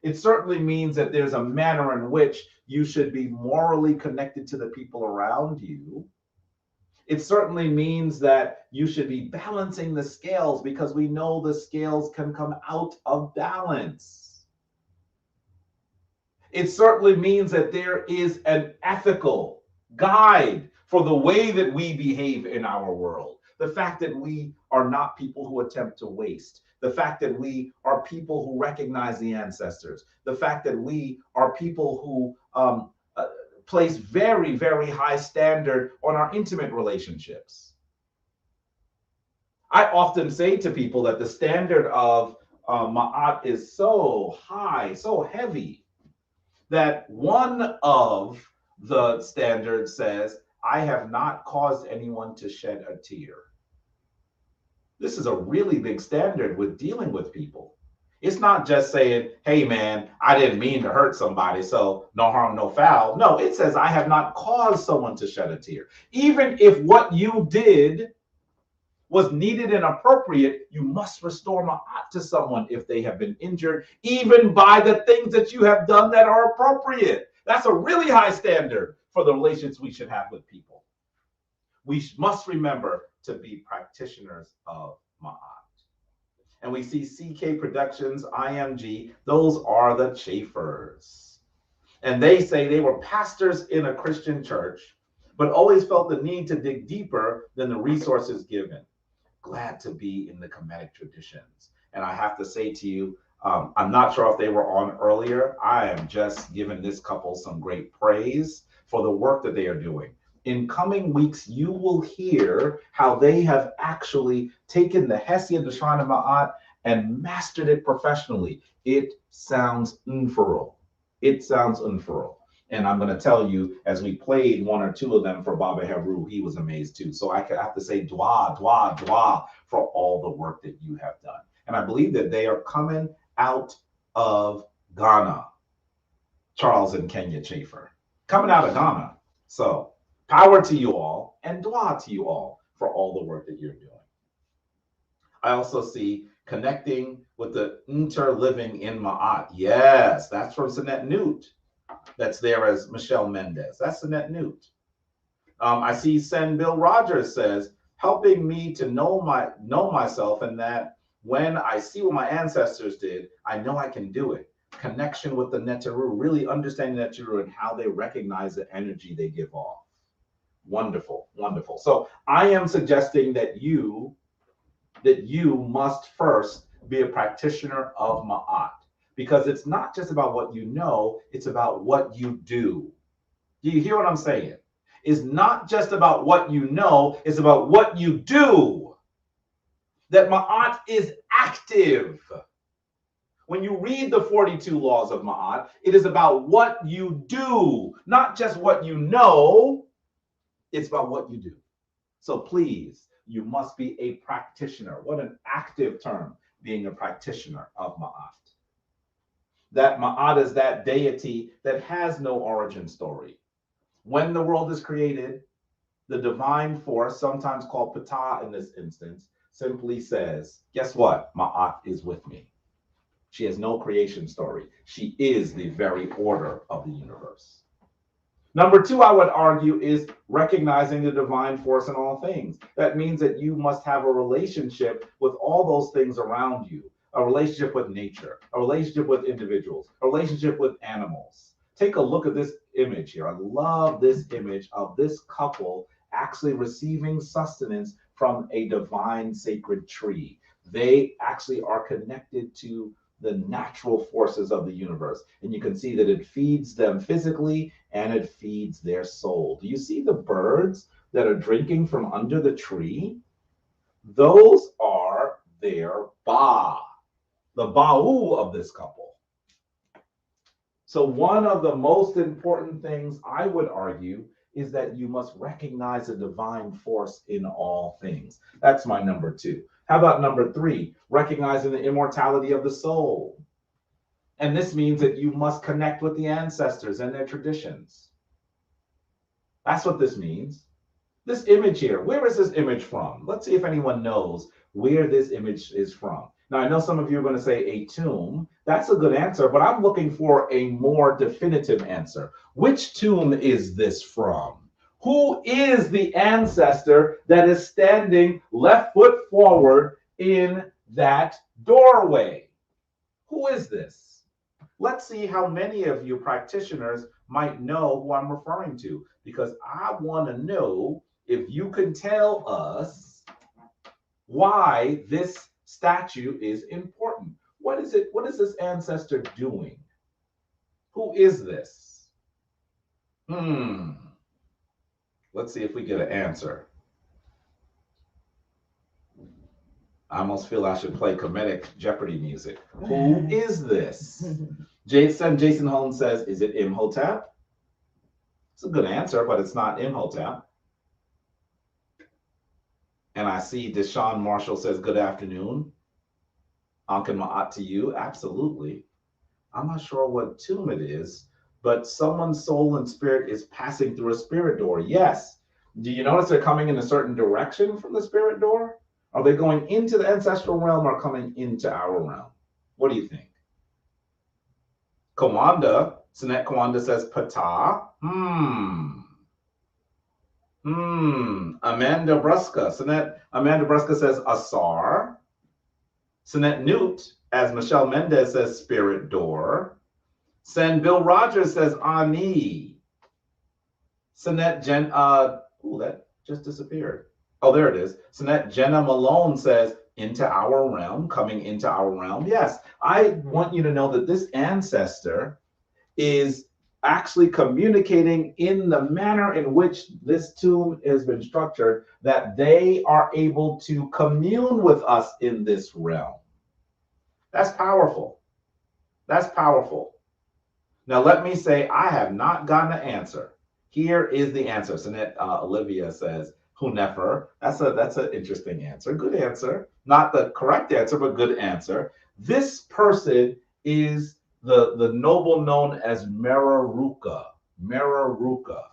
Speaker 1: It certainly means that there's a manner in which you should be morally connected to the people around you. It certainly means that you should be balancing the scales, because we know the scales can come out of balance. It certainly means that there is an ethical guide for the way that we behave in our world. The fact that we are not people who attempt to waste. The fact that we are people who recognize the ancestors. The fact that we are people who place very, very high standard on our intimate relationships. I often say to people that the standard of Ma'at is so high, so heavy, that one of the standards says, I have not caused anyone to shed a tear. This is a really big standard with dealing with people. It's not just saying, hey, man, I didn't mean to hurt somebody, so no harm, no foul. No, it says I have not caused someone to shed a tear. Even if what you did was needed and appropriate, you must restore ma'at to someone if they have been injured, even by the things that you have done that are appropriate. That's a really high standard for the relations we should have with people. We must remember to be practitioners of ma'at. And we see CK Productions, IMG, those are the Chafers. And they say they were pastors in a Christian church, but always felt the need to dig deeper than the resources given. Glad to be in the Kemetic traditions. And I have to say to you, I'm not sure if they were on earlier. I am just giving this couple some great praise for the work that they are doing. In coming weeks, you will hear how they have actually taken the Hesed, the Shrine of Ma'at, and mastered it professionally. It sounds unfurl. It sounds unfurl. And I'm going to tell you, as we played one or two of them for Baba Heru, he was amazed too. So I have to say dua, dua, dua for all the work that you have done. And I believe that they are coming out of Ghana. Charles and Kenya Chafer, coming out of Ghana. So power to you all, and dua to you all for all the work that you're doing. I also see connecting with the interliving in Ma'at. Yes, that's from Sinette Newt. That's there as Michelle Mendez. That's Sinette Newt. I see Sen Bill Rogers says, helping me to know myself, and that when I see what my ancestors did, I know I can do it. Connection with the Neteru, really understanding Neteru and how they recognize the energy they give off. Wonderful, wonderful. So I am suggesting that you must first be a practitioner of Ma'at, because it's not just about what you know, it's about what you do. Do you hear what I'm saying? It's not just about what you know, it's about what you do. That Ma'at is active. When you read the 42 laws of Ma'at, it is about what you do, not just what you know. It's about what you do. So please, you must be a practitioner. What an active term, being a practitioner of Ma'at. That Ma'at is that deity that has no origin story. When the world is created, the divine force, sometimes called Ptah in this instance, simply says, guess what? Ma'at is with me. She has no creation story. She is the very order of the universe. Number two, I would argue, is recognizing the divine force in all things. That means that you must have a relationship with all those things around you, a relationship with nature, a relationship with individuals, a relationship with animals. Take a look at this image here. I love this image of this couple actually receiving sustenance from a divine sacred tree. They actually are connected to the natural forces of the universe. And you can see that it feeds them physically and it feeds their soul. Do you see the birds that are drinking from under the tree? Those are their Ba, the Ba'u of this couple. So one of the most important things I would argue is that you must recognize the divine force in all things. That's my number two. How about number three? Recognizing the immortality of the soul. And this means that you must connect with the ancestors and their traditions. That's what this means. This image here, where is this image from? Let's see if anyone knows where this image is from. Now, I know some of you are going to say a tomb. That's a good answer, but I'm looking for a more definitive answer. Which tomb is this from? Who is the ancestor that is standing left foot forward in that doorway? Who is this? Let's see how many of you practitioners might know who I'm referring to, because I want to know if you can tell us why this statue is important. What is it? What is this ancestor doing? Who is this? Let's see if we get an answer. I almost feel I should play Kemetic Jeopardy music. Who is this? Jason Holmes says, is it Imhotep? It's a good answer, but it's not Imhotep. And I see Deshaun Marshall says, good afternoon. Ankin Ma'at to you. Absolutely. I'm not sure what tomb it is, but someone's soul and spirit is passing through a spirit door. Yes. Do you notice they're coming in a certain direction from the spirit door? Are they going into the ancestral realm or coming into our realm? What do you think? Kawanda, Sinet Kawanda says Ptah. Amanda Brusca says Asar. Sinet Newt, as Michelle Mendez says, Spirit Door. Bill Rogers says Ani. Sinet that just disappeared. Oh, there it is. Sinet Jenna Malone says, into our realm, coming into our realm. Yes, I want you to know that this ancestor is actually communicating in the manner in which this tomb has been structured, that they are able to commune with us in this realm. That's powerful. That's powerful. Now, let me say, I have not gotten an answer. Here is the answer. Sinet Olivia says, Hunefer. That's an interesting answer. Good answer. Not the correct answer, but good answer. This person is the noble known as Mereruka. Mereruka.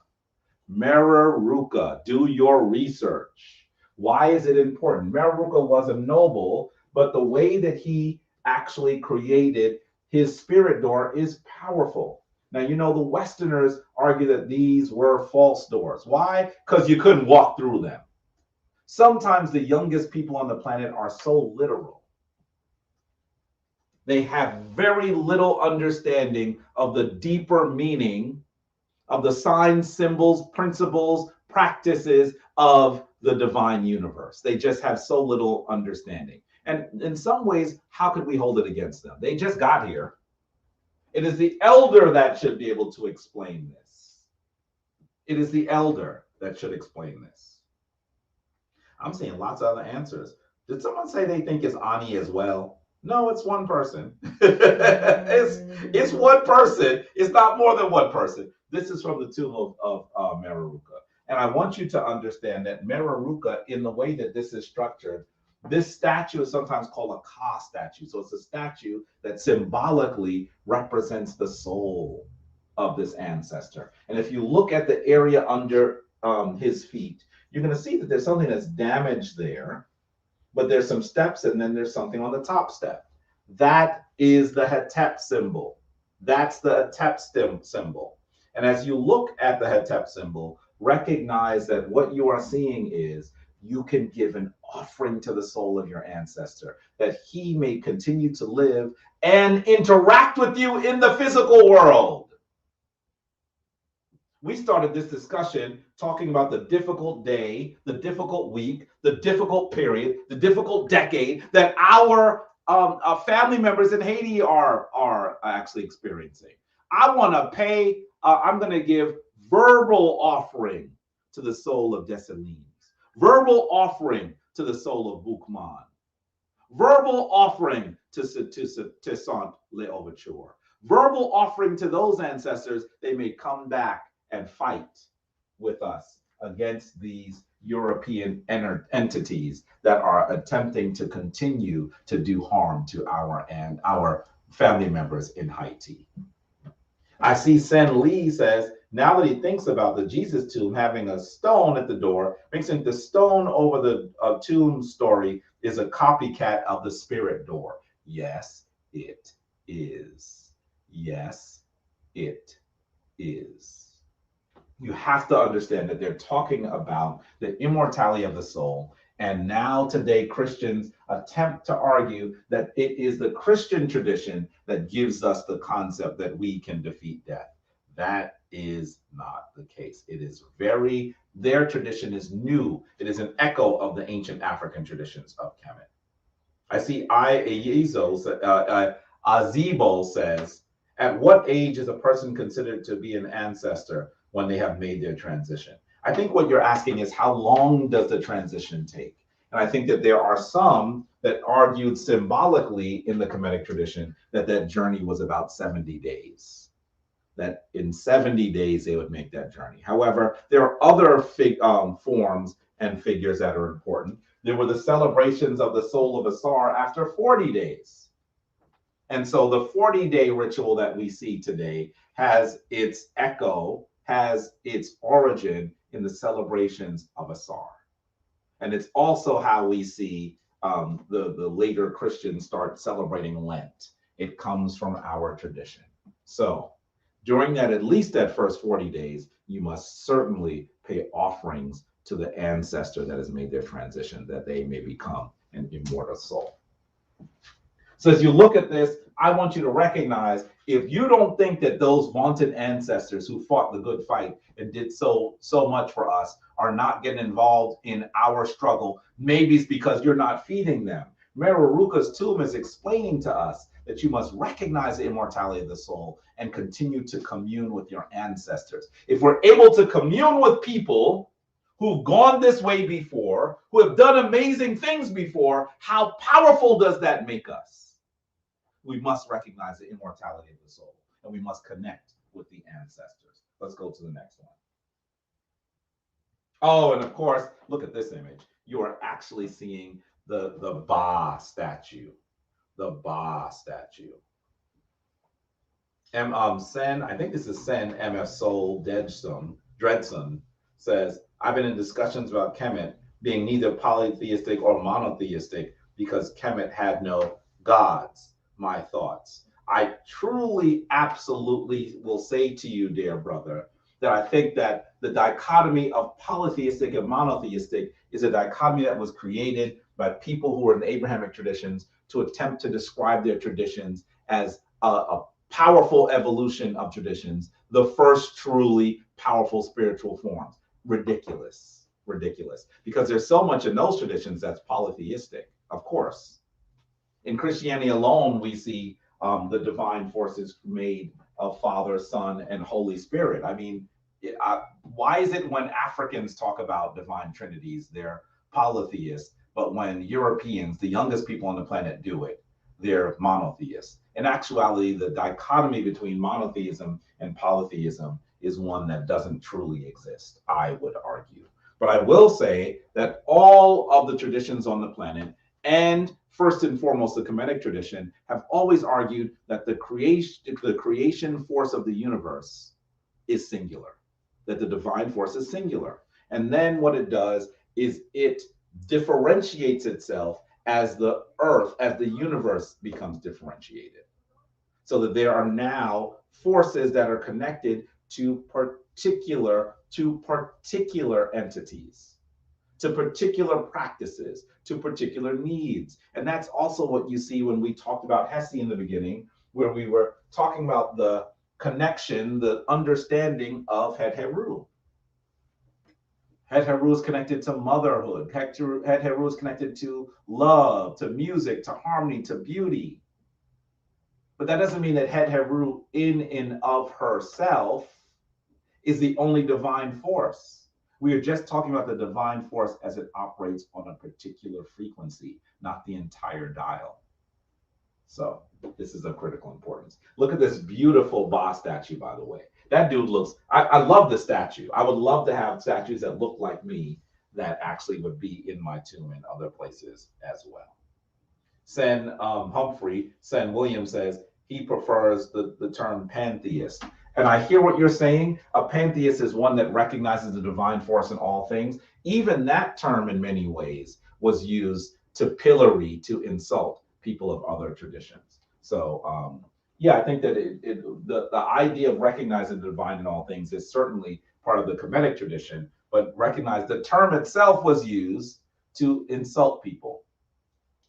Speaker 1: Do your research. Why is it important? Mereruka was a noble, but the way that he actually created his spirit door is powerful. Now, you know, the Westerners argue that these were false doors. Why? Because you couldn't walk through them. Sometimes the youngest people on the planet are so literal. They have very little understanding of the deeper meaning of the signs, symbols, principles, practices of the divine universe. They just have so little understanding. And in some ways, how could we hold it against them? They just got here. It is the elder that should be able to explain this. It is the elder that should explain this. I'm seeing lots of other answers. Did someone say they think it's Ani as well? No, it's one person. it's one person. It's not more than one person. This is from the tomb of Mereruka. And I want you to understand that Mereruka, in the way that this is structured, this statue is sometimes called a Ka statue. So it's a statue that symbolically represents the soul of this ancestor. And if you look at the area under his feet, you're going to see that there's something that's damaged there, but there's some steps and then there's something on the top step. That is the Hetep symbol. That's the Hetep symbol. And as you look at the Hetep symbol, recognize that what you are seeing is you can give an offering to the soul of your ancestor, that he may continue to live and interact with you in the physical world. We started this discussion talking about the difficult day, the difficult week, the difficult period, the difficult decade that our family members in Haiti are actually experiencing. I want to pay, I'm going to give verbal offering to the soul of Dessalines. Verbal offering to the soul of Boukman. Verbal offering to Saint L'Ouverture. Verbal offering to those ancestors, they may come back and fight with us against these European entities that are attempting to continue to do harm to our family members in Haiti. I see Sen Lee says, now that he thinks about the Jesus tomb having a stone at the door, makes think the stone over the tomb story is a copycat of the spirit door. Yes, it is. Yes, it is. You have to understand that they're talking about the immortality of the soul. And now today, Christians attempt to argue that it is the Christian tradition that gives us the concept that we can defeat death. That is not the case. It is their tradition is new. It is an echo of the ancient African traditions of Kemet. I see Azibo says, at what age is a person considered to be an ancestor when they have made their transition? I think what you're asking is how long does the transition take? And I think that there are some that argued symbolically in the Kemetic tradition that that journey was about 70 days. That in 70 days they would make that journey. However, there are other forms and figures that are important. There were the celebrations of the soul of Asar after 40 days. And so the 40-day ritual that we see today has its echo, has its origin in the celebrations of Asar. And it's also how we see the later Christians start celebrating Lent. It comes from our tradition. So during that, at least that first 40 days, you must certainly pay offerings to the ancestor that has made their transition, that they may become an immortal soul. So as you look at this, I want you to recognize, if you don't think that those vaunted ancestors who fought the good fight and did so much for us are not getting involved in our struggle, maybe it's because you're not feeding them. Meruruka's tomb is explaining to us that you must recognize the immortality of the soul and continue to commune with your ancestors. If we're able to commune with people who've gone this way before, who have done amazing things before, how powerful does that make us? We must recognize the immortality of the soul, and we must connect with the ancestors. Let's go to the next one. Oh, and of course, look at this image. You are actually seeing the Ba statue. The Ba statue. Sen, I think this is Sen MF Soul Dredson says, I've been in discussions about Kemet being neither polytheistic or monotheistic because Kemet had no gods. My thoughts. I truly, absolutely will say to you, dear brother, that I think that the dichotomy of polytheistic and monotheistic is a dichotomy that was created by people who were in the Abrahamic traditions to attempt to describe their traditions as a powerful evolution of traditions, the first truly powerful spiritual forms. Ridiculous, because there's so much in those traditions that's polytheistic, of course. In Christianity alone, we see the divine forces made of Father, Son, and Holy Spirit. I mean, why is it when Africans talk about divine trinities, they're polytheists, but when Europeans, the youngest people on the planet, do it, they're monotheists? In actuality, the dichotomy between monotheism and polytheism is one that doesn't truly exist, I would argue. But I will say that all of the traditions on the planet, and first and foremost, the Kemetic tradition, have always argued that the creation force of the universe is singular, that the divine force is singular. And then what it does is it differentiates itself as the earth, as the universe becomes differentiated. So that there are now forces that are connected to particular entities, to particular practices, to particular needs. And that's also what you see when we talked about Hesse in the beginning, where we were talking about the connection, the understanding of Het Heru. Het Heru is connected to motherhood. Het Heru is connected to love, to music, to harmony, to beauty. But that doesn't mean that Het Heru in and of herself is the only divine force. We are just talking about the divine force as it operates on a particular frequency, not the entire dial. So this is of critical importance. Look at this beautiful Ba statue, by the way. That dude looks, I love the statue. I would love to have statues that look like me that actually would be in my tomb and other places as well. Sen Williams says, he prefers the term pantheist. And I hear what you're saying. A pantheist is one that recognizes the divine force in all things. Even that term, in many ways, was used to pillory, to insult people of other traditions. So, yeah, I think that the idea of recognizing the divine in all things is certainly part of the Kemetic tradition, but recognize the term itself was used to insult people.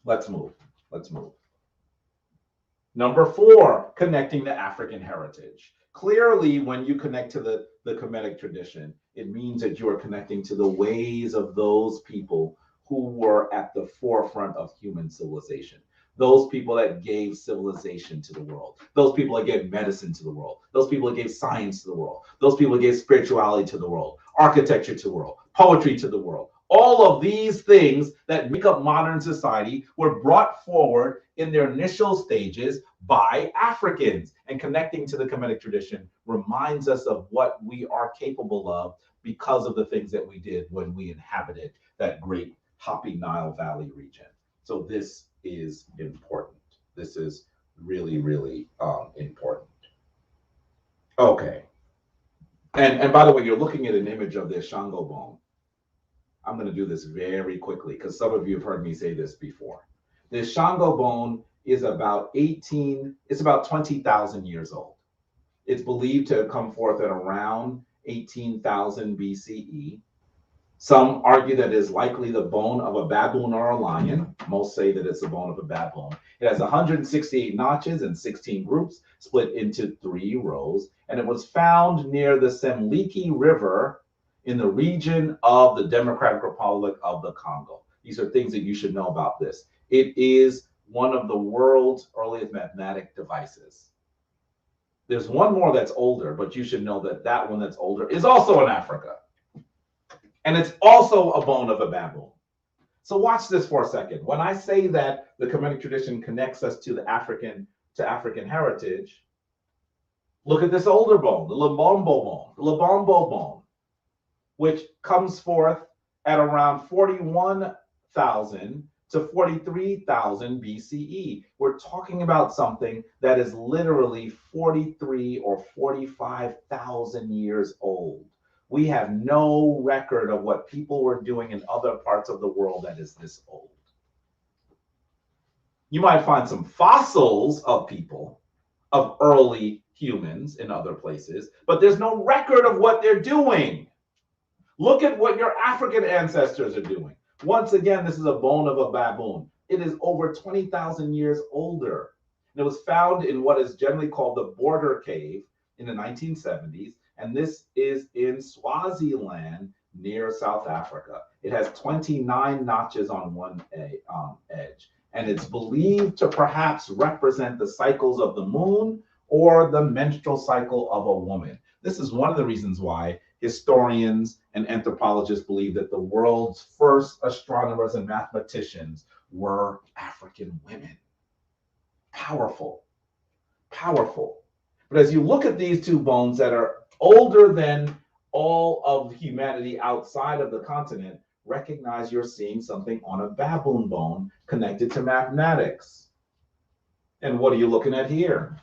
Speaker 1: Let's move. Let's move. Number 4, connecting to African heritage. Clearly, when you connect to the Kemetic tradition, it means that you are connecting to the ways of those people who were at the forefront of human civilization. Those people that gave civilization to the world. Those people that gave medicine to the world. Those people that gave science to the world. Those people that gave spirituality to the world, architecture to the world, poetry to the world. All of these things that make up modern society were brought forward in their initial stages by Africans. And connecting to the Kemetic tradition reminds us of what we are capable of because of the things that we did when we inhabited that great Hopi Nile Valley region. So this is important. This is really, really important. Okay. And by the way, you're looking at an image of the Shango bone. I'm going to do this very quickly because some of you have heard me say this before. The Shango bone is about 20,000 years old. It's believed to have come forth at around 18,000 BCE. Some argue that it is likely the bone of a baboon or a lion. Most say that it's the bone of a baboon. It has 168 notches and 16 groups split into 3 rows, and it was found near the Semliki River in the region of the Democratic Republic of the Congo. These are things that you should know about this. It is one of the world's earliest mathematic devices. There's one more that's older, but you should know that that one that's older is also in Africa. And it's also a bone of a baboon. So watch this for a second. When I say that the Kemetic tradition connects us to the African heritage, look at this older bone, the Lubombo bone, which comes forth at around 41,000 to 43,000 BCE. We're talking about something that is literally 43 or 45,000 years old. We have no record of what people were doing in other parts of the world that is this old. You might find some fossils of people, of early humans in other places, but there's no record of what they're doing. Look at what your African ancestors are doing. Once again, this is a bone of a baboon. It is over 20,000 years older. And it was found in what is generally called the Border Cave in the 1970s. And this is in Swaziland near South Africa. It has 29 notches on one edge. And it's believed to perhaps represent the cycles of the moon or the menstrual cycle of a woman. This is one of the reasons why historians and anthropologists believe that the world's first astronomers and mathematicians were African women. Powerful, powerful. But as you look at these 2 bones that are older than all of humanity outside of the continent, recognize you're seeing something on a baboon bone connected to mathematics. And what are you looking at here?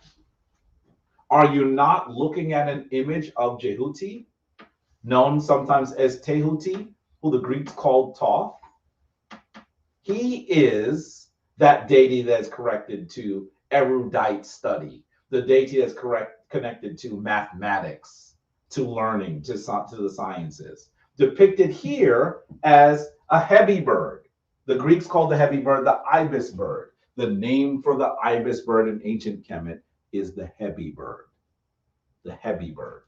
Speaker 1: Are you not looking at an image of Jehuti, known sometimes as Tehuti, who the Greeks called Thoth? He is that deity that's connected to erudite study, the deity that's connected to mathematics, to learning, to the sciences. Depicted here as a heavy bird. The Greeks called the heavy bird the ibis bird. The name for the ibis bird in ancient Kemet is the heavy bird. The heavy bird.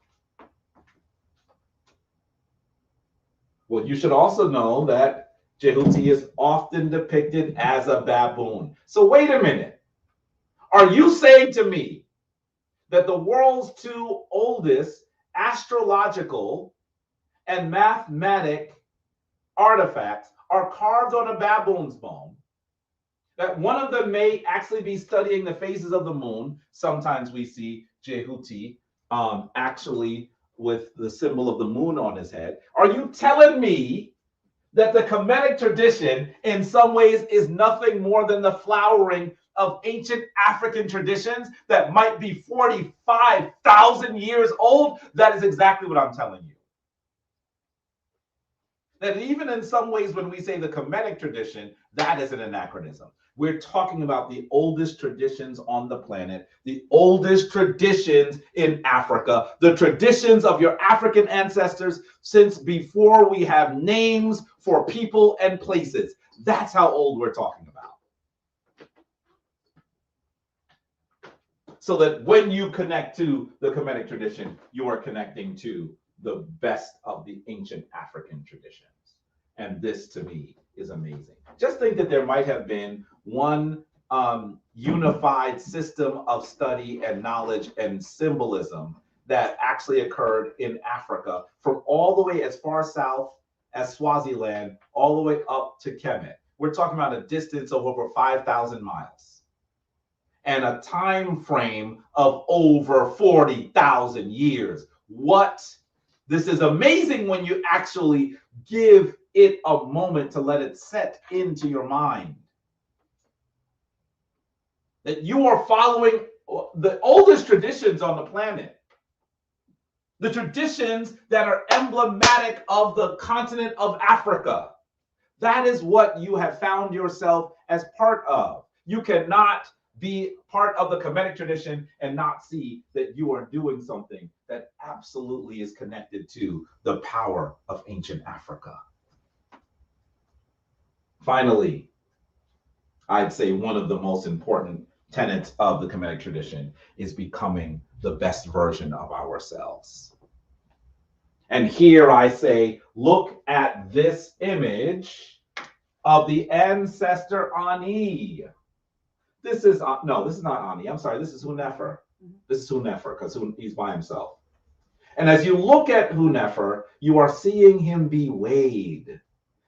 Speaker 1: Well, you should also know that Jehuti is often depicted as a baboon. So wait a minute. Are you saying to me that the world's 2 oldest astrological and mathematic artifacts are carved on a baboon's bone? That one of them may actually be studying the phases of the moon. Sometimes we see Jehuti actually with the symbol of the moon on his head. Are you telling me that the Kemetic tradition in some ways is nothing more than the flowering of ancient African traditions that might be 45,000 years old. That is exactly what I'm telling you. That even in some ways, when we say the Kemetic tradition, that is an anachronism. We're talking about the oldest traditions on the planet, the oldest traditions in Africa, the traditions of your African ancestors since before we have names for people and places. That's how old we're talking about. So that when you connect to the Kemetic tradition, you are connecting to the best of the ancient African traditions. And this to me is amazing. Just think that there might have been one unified system of study and knowledge and symbolism that actually occurred in Africa from all the way as far south as Swaziland, all the way up to Kemet. We're talking about a distance of over 5,000 miles and a time frame of over 40,000 years. What? This is amazing when you actually give it a moment to let it set into your mind. That you are following the oldest traditions on the planet. The traditions that are emblematic of the continent of Africa. That is what you have found yourself as part of. You cannot be part of the Kemetic tradition and not see that you are doing something that absolutely is connected to the power of ancient Africa. Finally, I'd say one of the most important tenets of the Kemetic tradition is becoming the best version of ourselves. And here I say, look at this image of the ancestor Ani. This is not Ani. I'm sorry. This is Hunefer. This is Hunefer because he's by himself. And as you look at Hunefer, you are seeing him be weighed.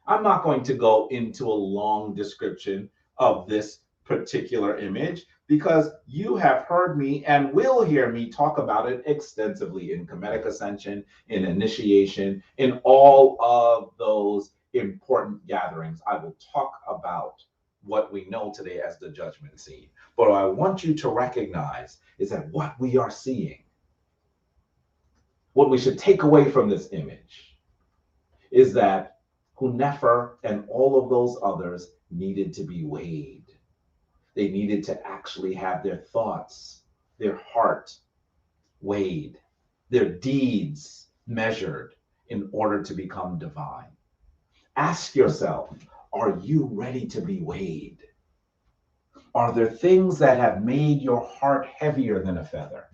Speaker 1: I'm not going to go into a long description of this particular image because you have heard me and will hear me talk about it extensively in Kemetic Ascension, in Initiation, in all of those important gatherings. I will talk about what we know today as the judgment scene. But what I want you to recognize is that what we are seeing, what we should take away from this image, is that Hunefer and all of those others needed to be weighed. They needed to actually have their thoughts, their heart weighed, their deeds measured in order to become divine. Ask yourself, are you ready to be weighed? Are there things that have made your heart heavier than a feather?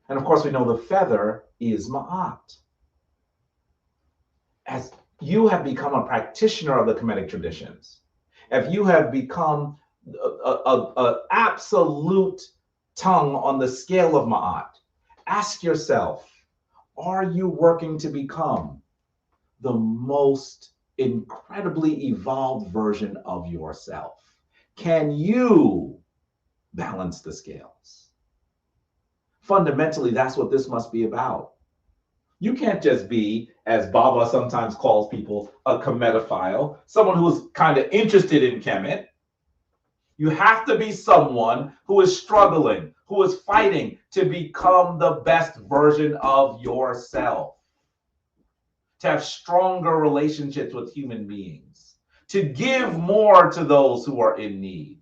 Speaker 1: And of course, we know the feather is Ma'at. As you have become a practitioner of the Kemetic traditions, if you have become an absolute tongue on the scale of Ma'at, ask yourself, are you working to become the most incredibly evolved version of yourself? Can you balance the scales? Fundamentally, that's what this must be about. You can't just be, as Baba sometimes calls people, a Kemetophile, someone who's kind of interested in Kemet. You have to be someone who is struggling, who is fighting to become the best version of yourself, to have stronger relationships with human beings, to give more to those who are in need,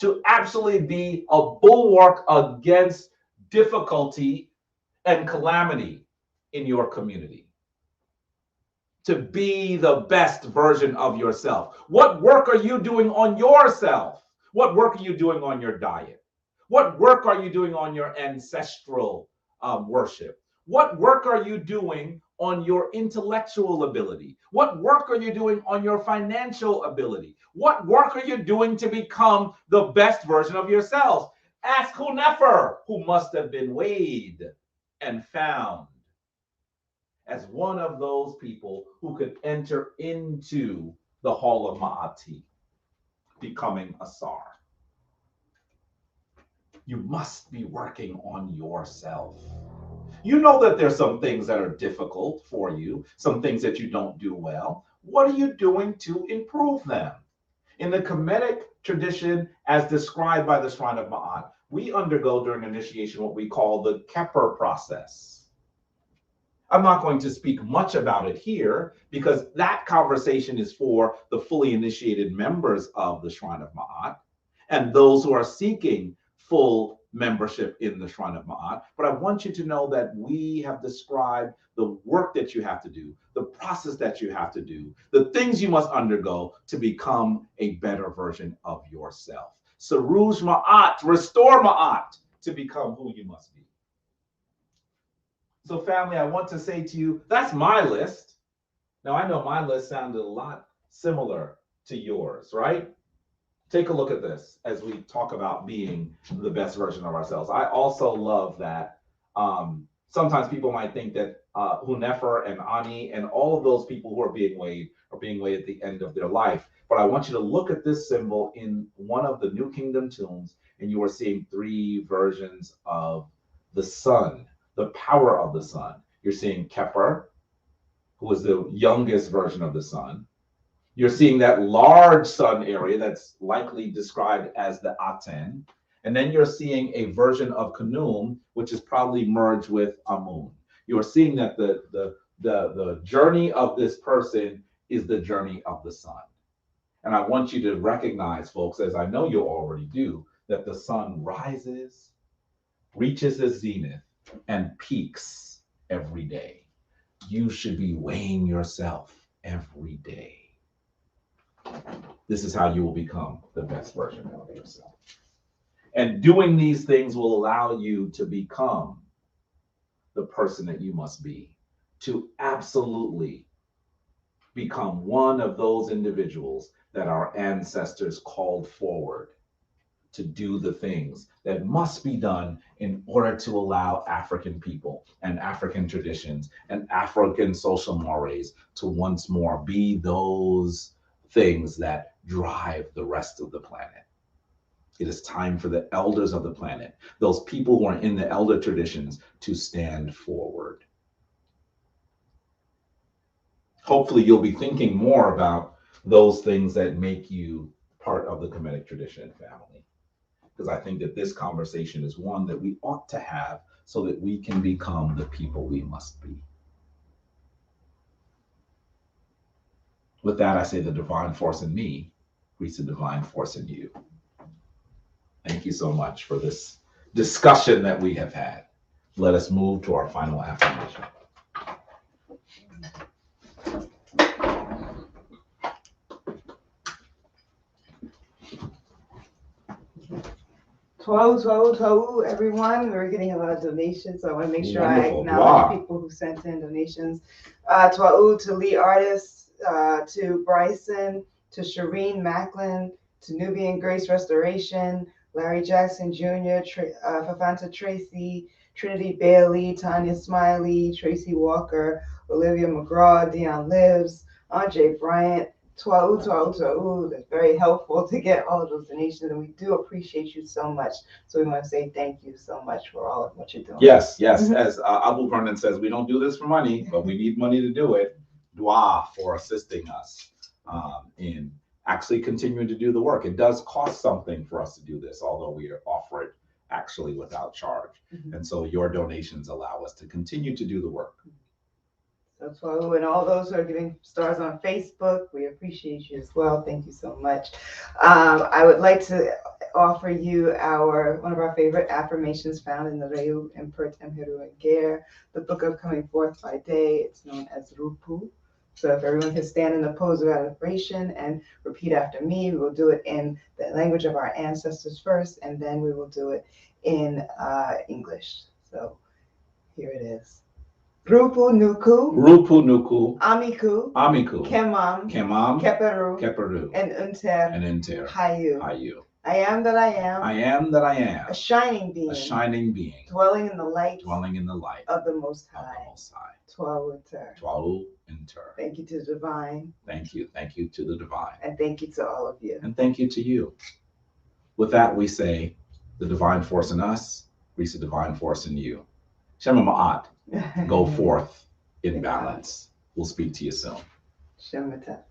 Speaker 1: to absolutely be a bulwark against difficulty and calamity in your community, to be the best version of yourself. What work are you doing on yourself? What work are you doing on your diet? What work are you doing on your ancestral worship? What work are you doing on your intellectual ability? What work are you doing on your financial ability? What work are you doing to become the best version of yourselves? Ask Hunefer, who must have been weighed and found as one of those people who could enter into the Hall of Ma'ati, becoming a Sar. You must be working on yourself. You know that there's some things that are difficult for you, some things that you don't do well. What are you doing to improve them? In the Kemetic tradition, as described by the Shrine of Ma'at, we undergo during initiation what we call the Keper process. I'm not going to speak much about it here because that conversation is for the fully initiated members of the Shrine of Ma'at and those who are seeking full membership in the Shrine of Ma'at. But I want you to know that we have described the work that you have to do, the process that you have to do, the things you must undergo to become a better version of yourself. Saruj Ma'at, restore Ma'at to become who you must be. So family, I want to say to you, that's my list. Now I know my list sounded a lot similar to yours, right? Take a look at this as we talk about being the best version of ourselves. I also love that sometimes people might think that Hunefer and Ani and all of those people who are being weighed at the end of their life. But I want you to look at this symbol in one of the New Kingdom tombs, and you are seeing three versions of the sun, the power of the sun. You're seeing Keper, who is the youngest version of the sun. You're seeing that large sun area that's likely described as the Aten. And then you're seeing a version of Khnum, which is probably merged with Amun. You're seeing that the journey of this person is the journey of the sun. And I want you to recognize, folks, as I know you already do, that the sun rises, reaches its zenith, and peaks every day. You should be weighing yourself every day. This is how you will become the best version of yourself. And doing these things will allow you to become the person that you must be, to absolutely become one of those individuals that our ancestors called forward to do the things that must be done in order to allow African people and African traditions and African social mores to once more be those things that drive the rest of the planet. It is time for the elders of the planet, those people who are in the elder traditions, to stand forward. Hopefully you'll be thinking more about those things that make you part of the Kemetic tradition family, because I think that this conversation is one that we ought to have so that we can become the people we must be. With that, I say the divine force in me meets the divine force in you. Thank you so much for this discussion that we have had. Let us move to our final affirmation.
Speaker 2: Twelve, everyone. We're getting a lot of donations, so I want to make sure I
Speaker 1: Wonderful.
Speaker 2: acknowledge people who sent in donations. Twa'u to Lee Artists, to Bryson, to Shireen Macklin, to Nubian Grace Restoration, Larry Jackson Jr., Fafanta Tracy, Trinity Bailey, Tanya Smiley, Tracy Walker, Olivia McGraw, Dion Lives, Andre Bryant, Twa'u. That's very helpful to get all of those donations, and we do appreciate you so much. So we want to say thank you so much for all of what you're doing.
Speaker 1: Yes. As Abu Vernon says, we don't do this for money, but we need money to do it. Dua for assisting us in actually continuing to do the work. It does cost something for us to do this, although we offer it actually without charge. And so your donations allow us to continue to do the work.
Speaker 2: So Twa'u and all those who are giving stars on Facebook, we appreciate you as well. Thank you so much. I would like to offer you one of our favorite affirmations found in the Reu Impert Emheru and Ger, the book of coming forth by day. It's known as Rupu. So if everyone can stand in the pose of adoration and repeat after me, we will do it in the language of our ancestors first, and then we will do it in English. So here it is. Rupu Nuku, Amiku, Kemam, Keperu, and Unter, Hayu. I am that I am, a shining being, dwelling in the light of the Most High. Twa'u Inter. Thank you to the divine.
Speaker 1: Thank you to the divine.
Speaker 2: And thank you to all of you.
Speaker 1: And thank you to you. With that, we say the divine force in us meets the divine force in you. Shema Ma'at. Go forth in balance. We'll speak to you soon.
Speaker 2: Shemata.